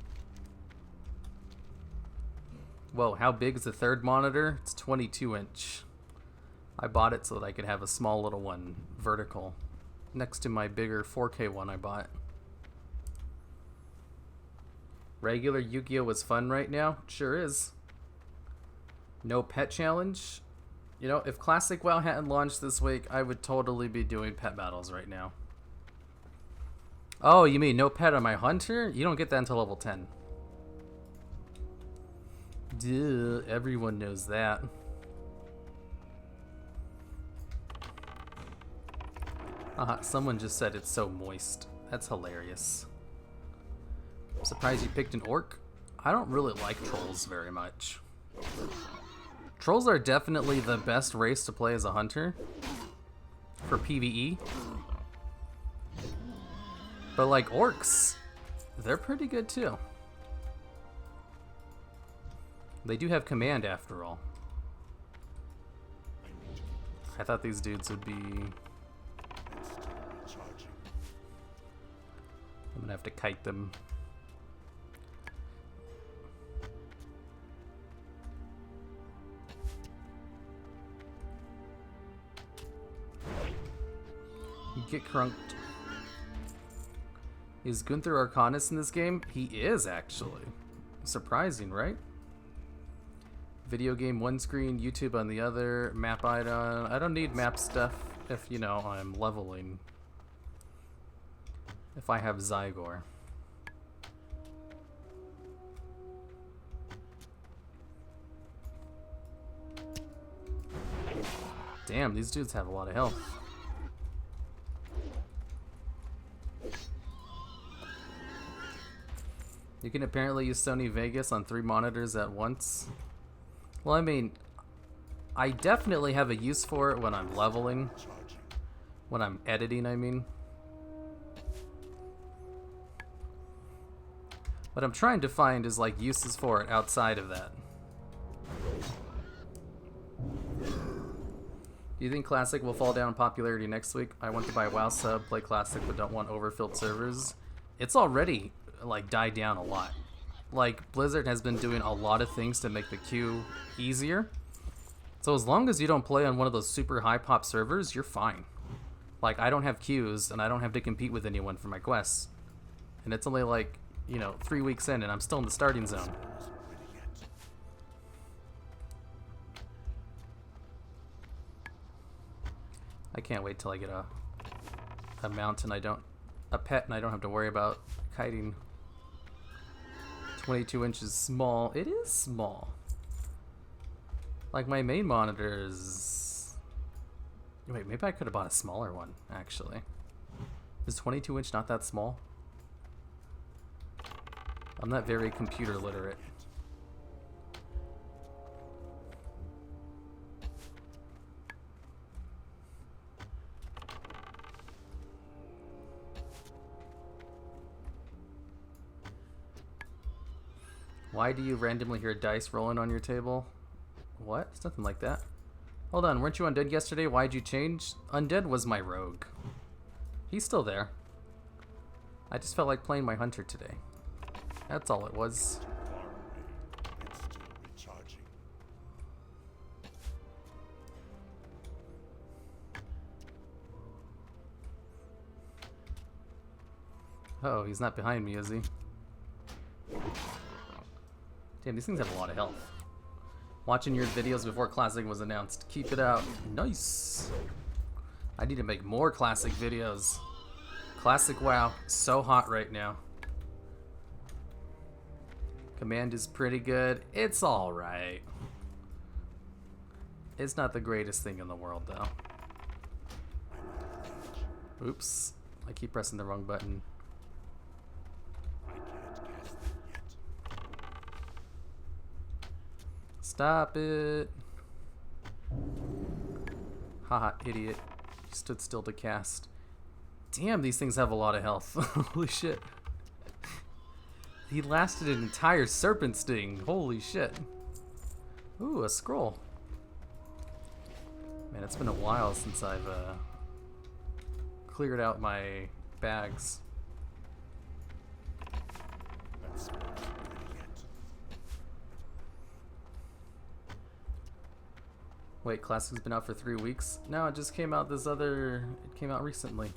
Whoa, how big is the third monitor? It's 22-inch. I bought it so that I could have a small little one, vertical, next to my bigger 4K one I bought. Regular Yu-Gi-Oh! Is fun right now? Sure is. No pet challenge? You know, if Classic WoW hadn't launched this week, I would totally be doing pet battles right now. Oh, you mean no pet on my hunter? You don't get that until level 10. Duh, everyone knows that. Someone just said it's so moist. That's hilarious. surprised you picked an orc. I don't really like trolls very much. Trolls are definitely the best race to play as a hunter for PvE. But like orcs, they're pretty good too. They do have command after all. I thought these dudes would be... I'm gonna have to kite them. Get crunked. Is Gunther Arcanus in this game? He is, actually. Surprising, right? Video game one screen, YouTube on the other, map item. I don't need map stuff if, you know, I'm leveling. If I have Zygor. Damn, these dudes have a lot of health. You can apparently use Sony Vegas on 3 monitors at once. Well, I mean, I definitely have a use for it when I'm leveling. When I'm editing, I mean. What I'm trying to find is like uses for it outside of that. Do you think Classic will fall down in popularity next week? I want to buy a WoW sub, play Classic, but don't want overfilled servers. It's already like died down a lot. Like Blizzard has been doing a lot of things to make the queue easier. So as long as you don't play on one of those super high pop servers, you're fine. Like I don't have queues and I don't have to compete with anyone for my quests. And it's only like, you know, 3 weeks in and I'm still in the starting zone. I can't wait till I get a mount and a pet and I don't have to worry about kiting. 22 inches small. It is small. Like my main monitor is... Wait, maybe I could have bought a smaller one, actually. Is 22 inch not that small? I'm not very computer literate. Why do you randomly hear dice rolling on your table? What? It's nothing like that. Hold on, weren't you undead yesterday? Why'd you change? Undead was my rogue. He's still there. I just felt like playing my hunter today. That's all it was. Oh, he's not behind me, is he? Damn, these things have a lot of health. Watching your videos before Classic was announced. Keep it out. Nice. I need to make more Classic videos. Classic WoW, so hot right now. Command is pretty good. It's alright. It's not the greatest thing in the world, though. Oops. I keep pressing the wrong button. Stop it. Haha, idiot. You stood still to cast. Damn, these things have a lot of health. Holy shit. He lasted an entire serpent sting. Holy shit. Ooh, a scroll. Man, it's been a while since I've cleared out my bags. Wait, Classic's been out for 3 weeks? No, it just came out it came out recently.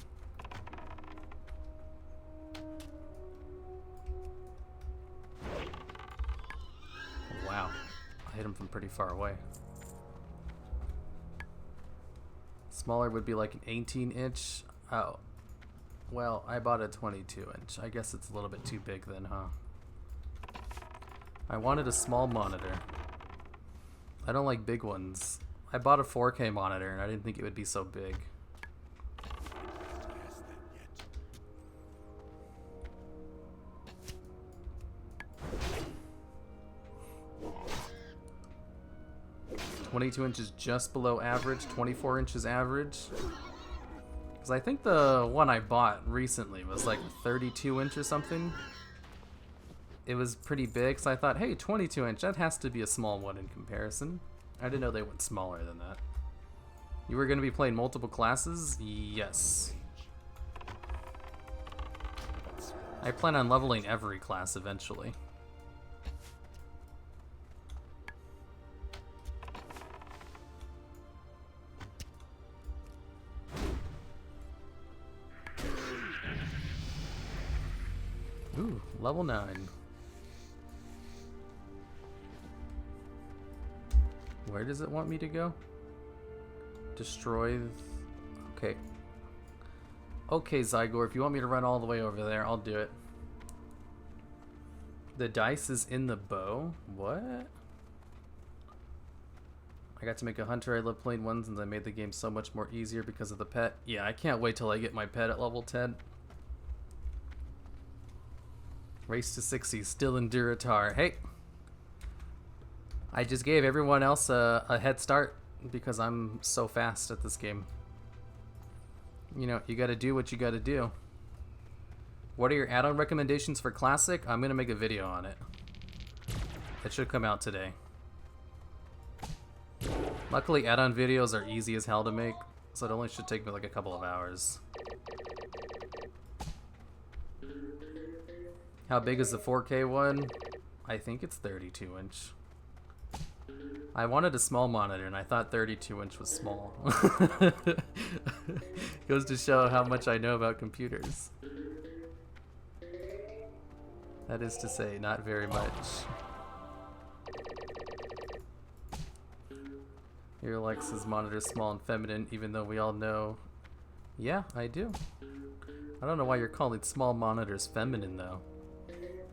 Wow, I hit him from pretty far away. Smaller would be like an 18 inch. Oh, well, I bought a 22 inch. I guess it's a little bit too big then, huh? I wanted a small monitor. I don't like big ones. I bought a 4K monitor and I didn't think it would be so big. 22 inches just below average, 24 inches average. Because I think the one I bought recently was like a 32 inch or something. It was pretty big, so I thought, hey, 22 inch, that has to be a small one in comparison. I didn't know they went smaller than that. You were going to be playing multiple classes? Yes. I plan on leveling every class eventually. Ooh, level 9. Where does it want me to go? Destroy... Okay. Okay, Zygor, if you want me to run all the way over there, I'll do it. The dice is in the bow? What? I got to make a hunter. I love playing ones and I made the game so much more easier because of the pet. Yeah, I can't wait till I get my pet at level 10. Race to 60, still in Duratar. Hey! I just gave everyone else a head start because I'm so fast at this game. You know, you gotta do what you gotta do. What are your add-on recommendations for Classic? I'm gonna make a video on it. It should come out today. Luckily, add-on videos are easy as hell to make, so it only should take me like a couple of hours. How big is the 4K one? I think it's 32 inch. I wanted a small monitor and I thought 32 inch was small. Goes to show how much I know about computers. That is to say, not very much. Your Alexa's monitor is small and feminine, even though we all know... Yeah, I do. I don't know why you're calling small monitors feminine, though.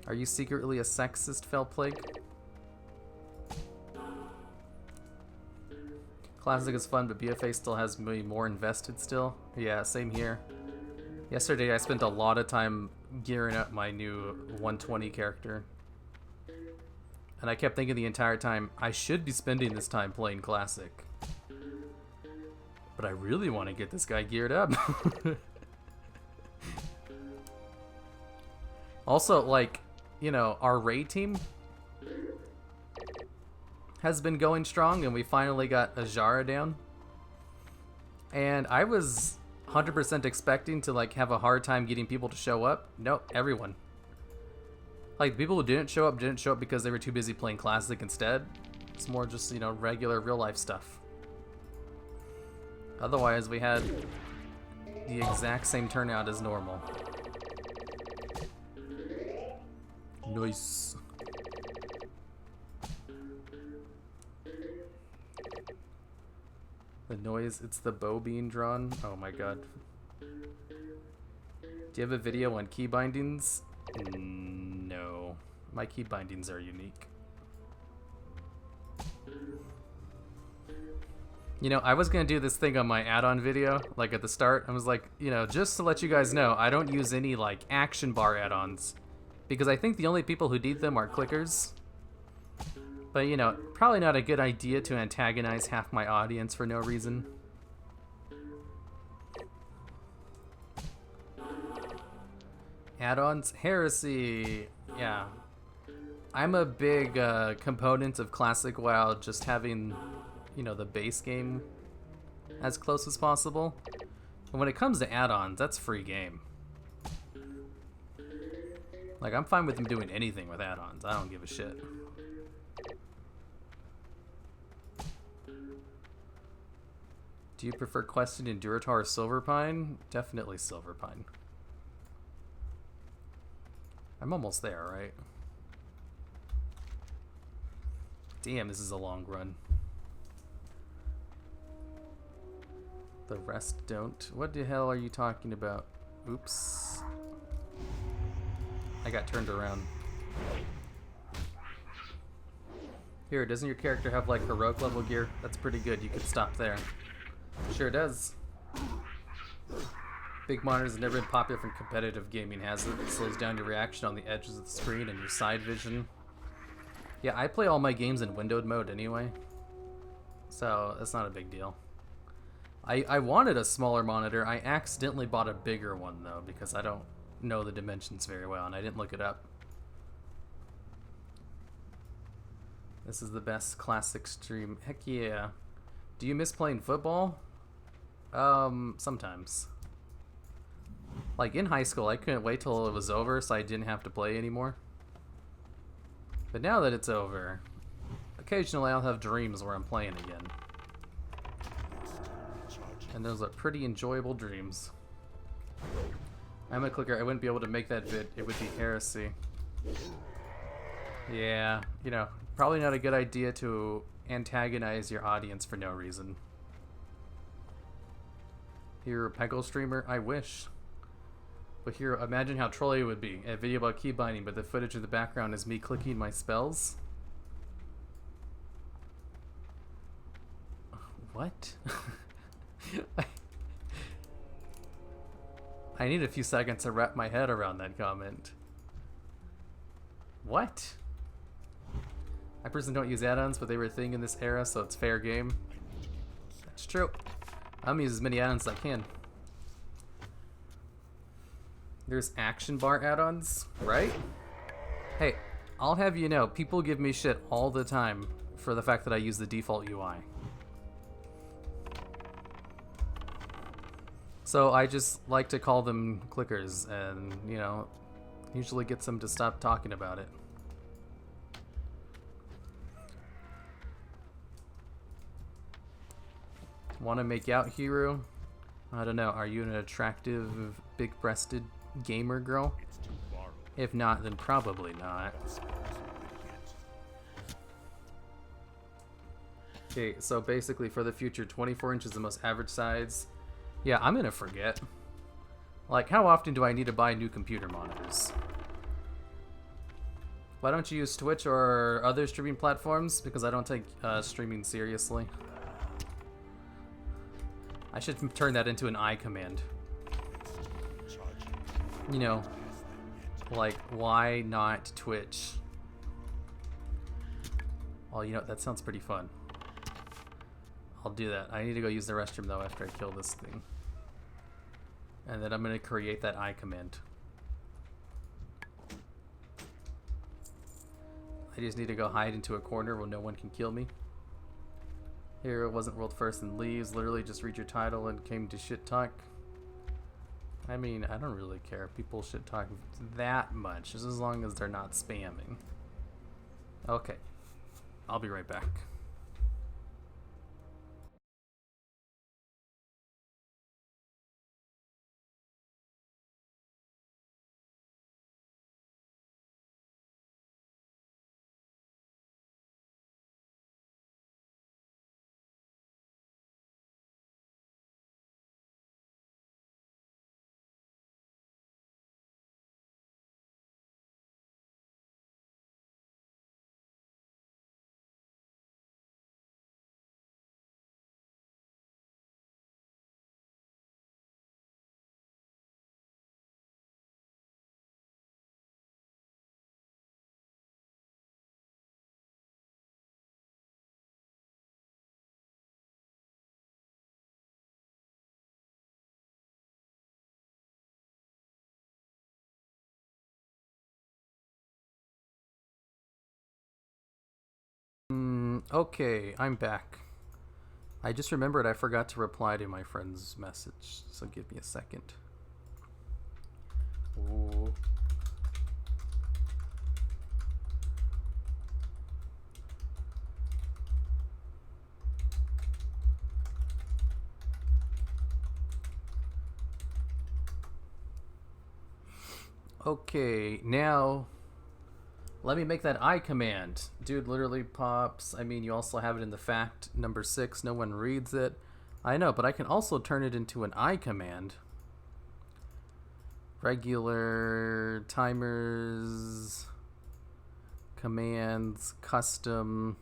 Are you secretly a sexist, Felplague? Classic is fun, but BFA still has me more invested still. Yeah, same here. Yesterday I spent a lot of time gearing up my new 120 character. And I kept thinking the entire time, I should be spending this time playing Classic. But I really want to get this guy geared up. Also, like, you know, our raid team has been going strong, and we finally got Ajara down. And I was 100% expecting to like have a hard time getting people to show up. Nope, everyone. Like, the people who didn't show up because they were too busy playing Classic instead. It's more just, you know, regular real life stuff. Otherwise, we had the exact same turnout as normal. Nice. The noise, it's the bow being drawn. Oh my god. Do you have a video on key bindings? No. My key bindings are unique. You know, I was gonna do this thing on my add-on video, like at the start. I was like, you know, just to let you guys know, I don't use any like action bar add-ons. Because I think the only people who need them are clickers. But, you know, probably not a good idea to antagonize half my audience for no reason. Add-ons? Heresy! Yeah. I'm a big component of Classic WoW, just having, you know, the base game as close as possible. And when it comes to add-ons, that's free game. Like, I'm fine with them doing anything with add-ons. I don't give a shit. Do you prefer questing in Duratar or Silverpine? Definitely Silverpine. I'm almost there, right? Damn, this is a long run. The rest don't. What the hell are you talking about? Oops. I got turned around. Here, doesn't your character have like heroic level gear? That's pretty good. You could stop there. Sure does. Big monitors have never been popular from competitive gaming, has it? It slows down your reaction on the edges of the screen and your side vision. Yeah, I play all my games in windowed mode anyway. So it's not a big deal. I wanted a smaller monitor. I accidentally bought a bigger one though because I don't know the dimensions very well and I didn't look it up. This is the best classic stream. Heck yeah. Do you miss playing football? Sometimes. Like in high school, I couldn't wait till it was over so I didn't have to play anymore. But now that it's over, occasionally I'll have dreams where I'm playing again. And those are pretty enjoyable dreams. I'm a clicker. I wouldn't be able to make that vid. It would be heresy. Yeah, you know, probably not a good idea to antagonize your audience for no reason. You're a Peggle streamer? I wish. But here, imagine how trolly it would be. A video about key binding, but the footage of the background is me clicking my spells. What? I need a few seconds to wrap my head around that comment. What? I personally don't use add-ons, but they were a thing in this era, so it's fair game. That's true. I'm gonna use as many add-ons as I can. There's action bar add-ons, right? Hey, I'll have you know, people give me shit all the time for the fact that I use the default UI. So I just like to call them clickers and, you know, usually gets them to stop talking about it. Want to make out, hero? I don't know. Are you an attractive, big-breasted gamer girl? If not, then probably not. Okay, so basically for the future, 24 inches is the most average size. Yeah, I'm gonna forget. Like, how often do I need to buy new computer monitors? Why don't you use Twitch or other streaming platforms? Because I don't take streaming seriously. I should turn that into an I command. You know, like, why not Twitch? Oh, you know, that sounds pretty fun. I'll do that. I need to go use the restroom, though, after I kill this thing. And then I'm going to create that I command. I just need to go hide into a corner where no one can kill me. Hero wasn't world first and leaves. Literally just read your title and came to shit talk. I mean, I don't really care. People shit talk that much, just as long as they're not spamming. Okay. I'll be right back. Okay, I'm back. I just remembered I forgot to reply to my friend's message, so give me a second. Ooh. Okay, now let me make that I command. Dude literally pops. I mean, you also have it in the fact number 6. No one reads it. I know, but I can also turn it into an I command. Regular, timers, commands, custom,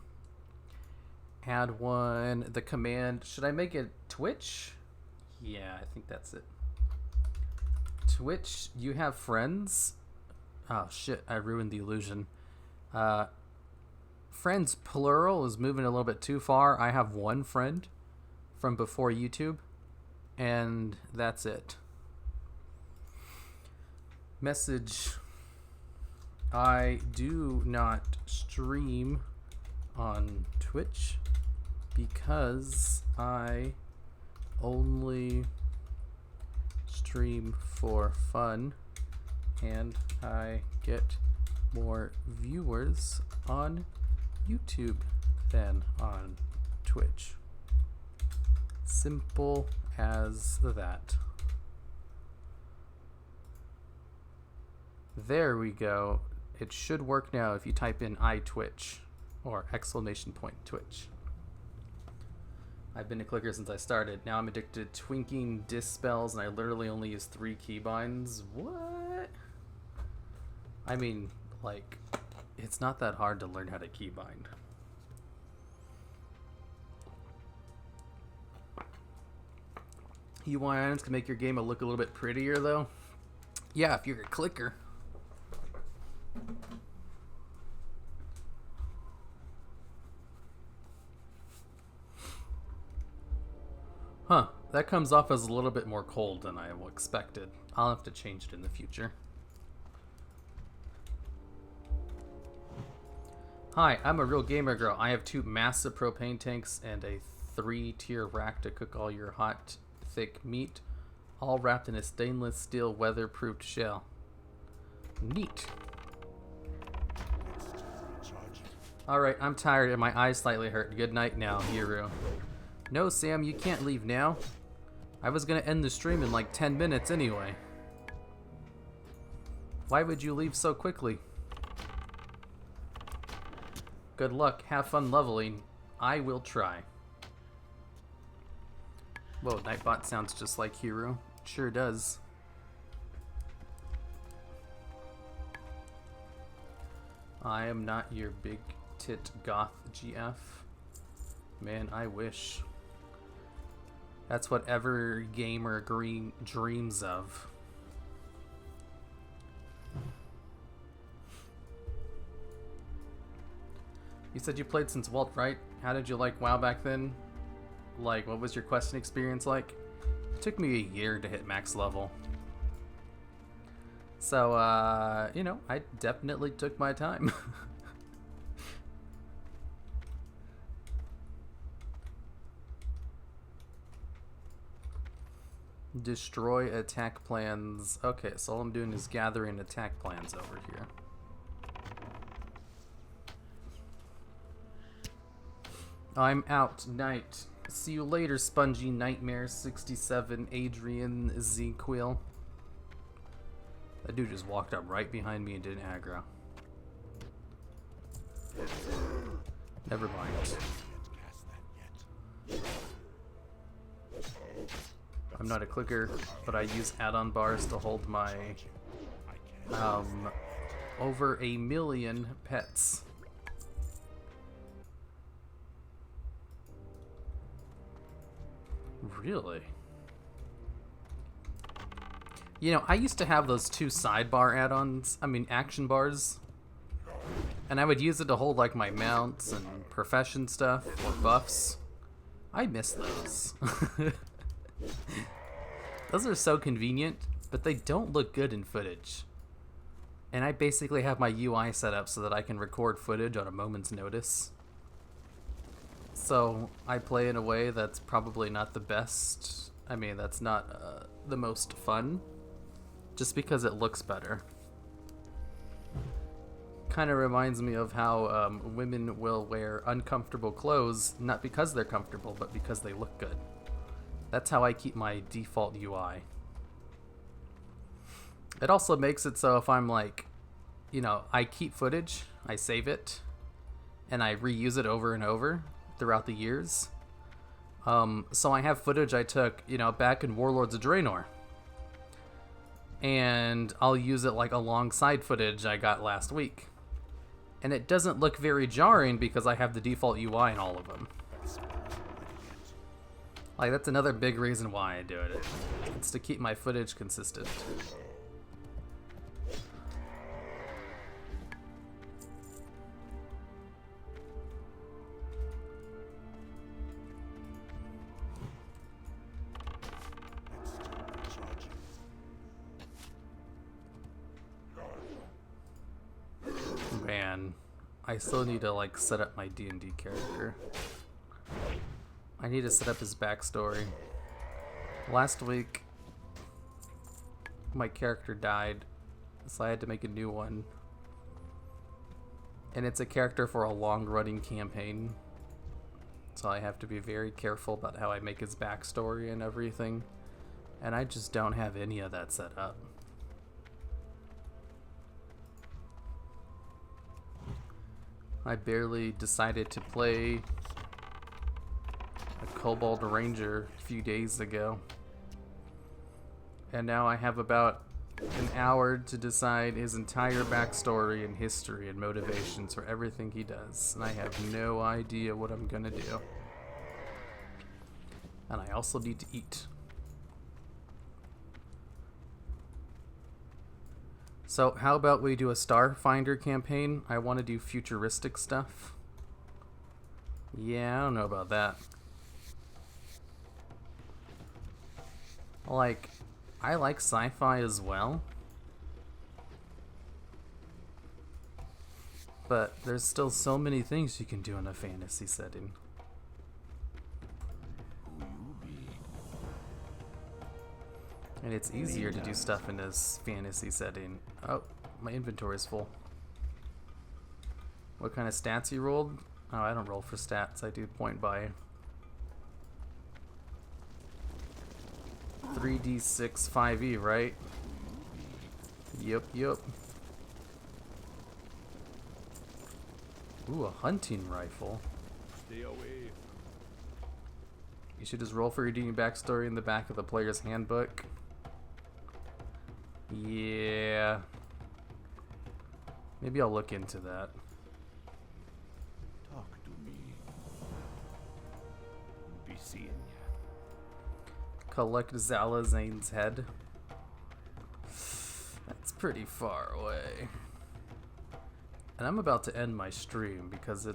add one. The command, should I make it Twitch? Yeah, I think that's it. Twitch, you have friends? Oh shit, I ruined the illusion. friends plural is moving a little bit too far. I have one friend from before YouTube, and that's it. Message: I do not stream on Twitch because I only stream for fun and I get more viewers on YouTube than on Twitch. Simple as that. There we go. It should work now if you type in iTwitch or exclamation point Twitch. I've been a clicker since I started. Now I'm addicted to twinking dispels and I literally only use 3 keybinds. What? I mean, like, it's not that hard to learn how to keybind. UI items can make your game look a little bit prettier though. Yeah, if you're a clicker. Huh, that comes off as a little bit more cold than I expected. I'll have to change it in the future. Hi, I'm a real gamer girl. I have 2 massive propane tanks and a 3-tier rack to cook all your hot, thick meat, all wrapped in a stainless steel weatherproofed shell. Neat. Alright, I'm tired and my eyes slightly hurt. Good night now, Hero. No, Sam, you can't leave now. I was gonna end the stream in like 10 minutes anyway. Why would you leave so quickly? Good luck. Have fun leveling. I will try. Whoa, Nightbot sounds just like Hero. Sure does. I am not your big tit goth GF. Man, I wish. That's what every gamer dreams of. You said you played since Walt, right? How did you like WoW back then? Like, what was your questing experience like? It took me a year to hit max level. So, you know, I definitely took my time. Destroy attack plans. Okay, so all I'm doing is gathering attack plans over here. I'm out. Night. See you later, Spongy Nightmare 67 Adrian Zequil. That dude just walked up right behind me and did an aggro. Never mind. I'm not a clicker, but I use add-on bars to hold my over 1 million pets. Really? You know, I used to have those 2 sidebar add-ons, action bars. And I would use it to hold like my mounts and profession stuff or buffs. I miss those. Those are so convenient, but they don't look good in footage. And I basically have my UI set up so that I can record footage on a moment's notice. So I play in a way that's probably not the best. That's not the most fun, just because it looks better. Kind of reminds me of how women will wear uncomfortable clothes, not because they're comfortable, but because they look good. That's how I keep my default UI. It also makes it so if I'm like, you know, I keep footage, I save it, and I reuse it over and over throughout the years. So I have footage I took, you know, back in Warlords of Draenor. And I'll use it like alongside footage I got last week. And it doesn't look very jarring because I have the default UI in all of them. Like, that's another big reason why I do it. It's to keep my footage consistent. I still need to like set up my D&D character. I need to set up his backstory. Last week, my character died, so I had to make a new one. And it's a character for a long-running campaign. So I have to be very careful about how I make his backstory and everything. And I just don't have any of that set up. I barely decided to play a Kobold Ranger a few days ago. And now I have about an hour to decide his entire backstory and history and motivations for everything he does. And I have no idea what I'm gonna do. And I also need to eat. So how about we do a Starfinder campaign? I want to do futuristic stuff. Yeah, I don't know about that. Like, I like sci-fi as well. But there's still so many things you can do in a fantasy setting. And it's easier to do stuff in this fantasy setting. Oh, my inventory is full. What kind of stats you rolled? Oh, I don't roll for stats. I do point by. 3d6 5e, right? Yep. Ooh, a hunting rifle.
Stay away.
You should just roll for your D&D backstory in the back of the player's handbook. Yeah. Maybe I'll look into that.
Talk to me. Be seeing ya.
Collect Zalazane's head. That's pretty far away. And I'm about to end my stream because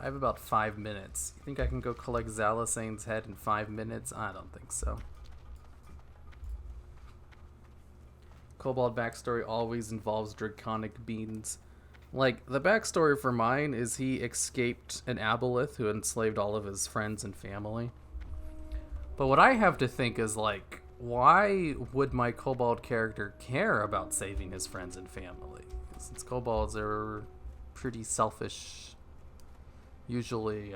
I have about 5 minutes. You think I can go collect Zalazane's head in 5 minutes? I don't think so. Kobold backstory always involves draconic beings. Like, the backstory for mine is he escaped an aboleth who enslaved all of his friends and family. But what I have to think is, like, why would my kobold character care about saving his friends and family? Since kobolds are pretty selfish, usually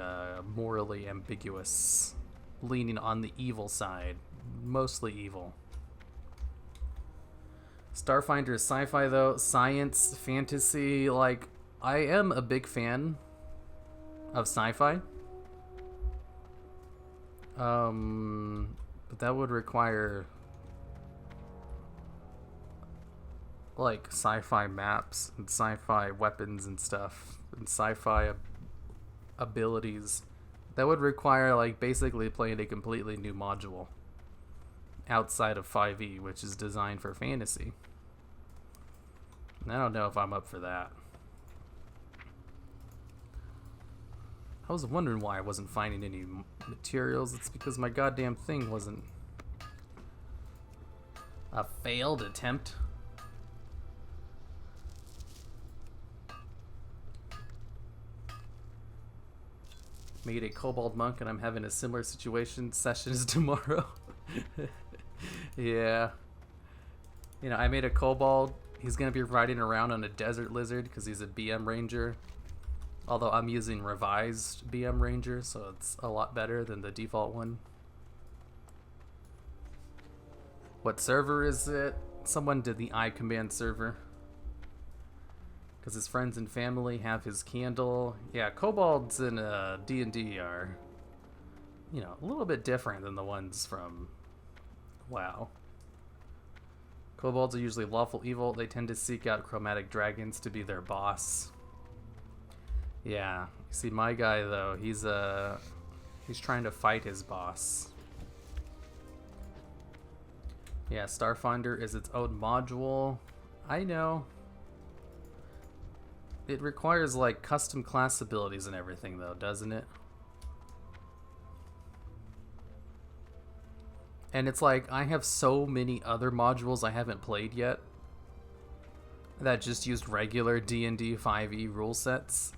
morally ambiguous, leaning on the evil side, mostly evil. Starfinder is sci-fi though, science, fantasy, like, I am a big fan of sci-fi. But that would require like sci-fi maps and sci-fi weapons and stuff and sci-fi abilities. That would require like basically playing a completely new module outside of 5e, which is designed for fantasy. And I don't know if I'm up for that. I was wondering why I wasn't finding any materials. It's because my goddamn thing wasn't a failed attempt. Made a kobold monk and I'm having a similar situation session as tomorrow. Yeah. You know, I made a kobold. He's going to be riding around on a desert lizard because he's a BM ranger. Although I'm using revised BM ranger, so it's a lot better than the default one. What server is it? Someone did the iCommand server. Because his friends and family have his candle. Yeah, kobolds in D&D are, you know, a little bit different than the ones from WoW. Kobolds are usually lawful evil. They tend to seek out chromatic dragons to be their boss. Yeah, see my guy though, he's trying to fight his boss. Yeah, Starfinder is its own module. I know. It requires like custom class abilities and everything though, doesn't it? And it's like I have so many other modules I haven't played yet. that just used regular D&D 5e rule sets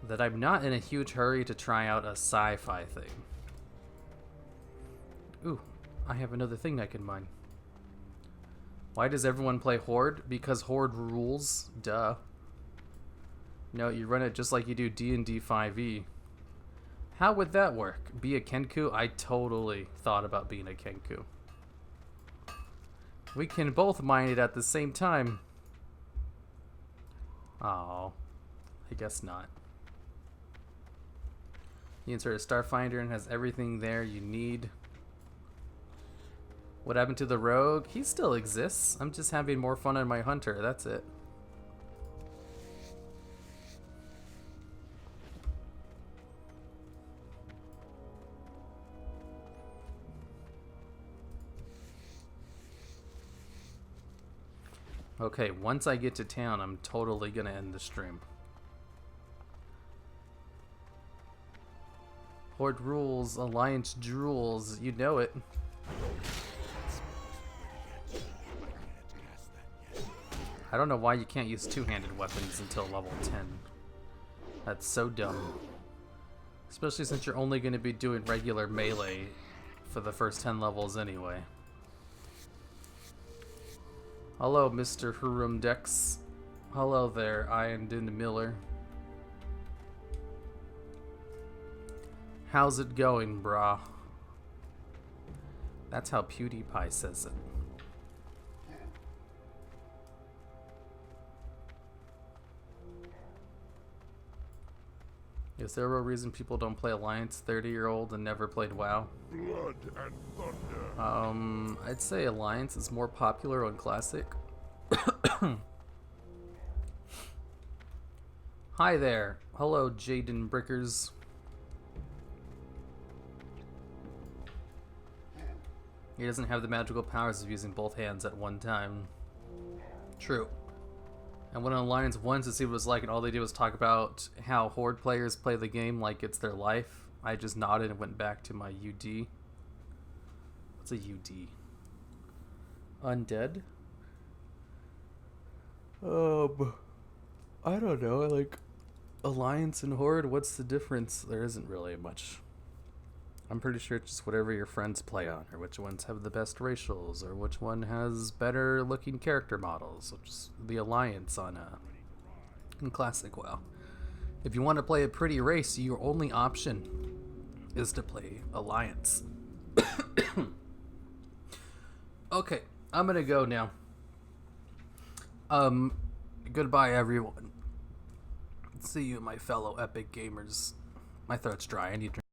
that I'm not in a huge hurry to try out a sci-fi thing. Ooh, I have another thing I can mine. Why does everyone play Horde? Because Horde rules, duh. No, you run it just like you do D&D 5e. How would that work? Be a Kenku? I totally thought about being a Kenku. We can both mine it at the same time. Oh, I guess not. You insert a Starfinder and has everything there you need. What happened to the rogue? He still exists. I'm just having more fun on my hunter, that's it. Okay, once I get to town, I'm totally gonna end the stream. Horde rules, Alliance drools, you know it. I don't know why you can't use two-handed weapons until level 10. That's so dumb. Especially since you're only going to be doing regular melee for the first 10 levels anyway. Hello, Mr. Hurum Dex. Hello there, Iandin Miller. How's it going, brah? That's how PewDiePie says it. Is there a reason people don't play Alliance 30-year-old and never played WoW?
Blood and thunder.
I'd say Alliance is more popular on Classic. Hi there. Hello, Jaden Brickers. He doesn't have the magical powers of using both hands at one time. True. And went on Alliance once to see what it was like, and all they did was talk about how Horde players play the game like it's their life. I just nodded and went back to my UD. What's a UD? Undead? I don't know. Like, Alliance and Horde, what's the difference? There isn't really much. I'm pretty sure it's just whatever your friends play on, or which ones have the best racials, or which one has better looking character models, which is the Alliance on in Classic WoW. If you want to play a pretty race, your only option is to play Alliance. Okay, I'm gonna go now. Goodbye everyone. See you, my fellow epic gamers. My throat's dry, I need to drink.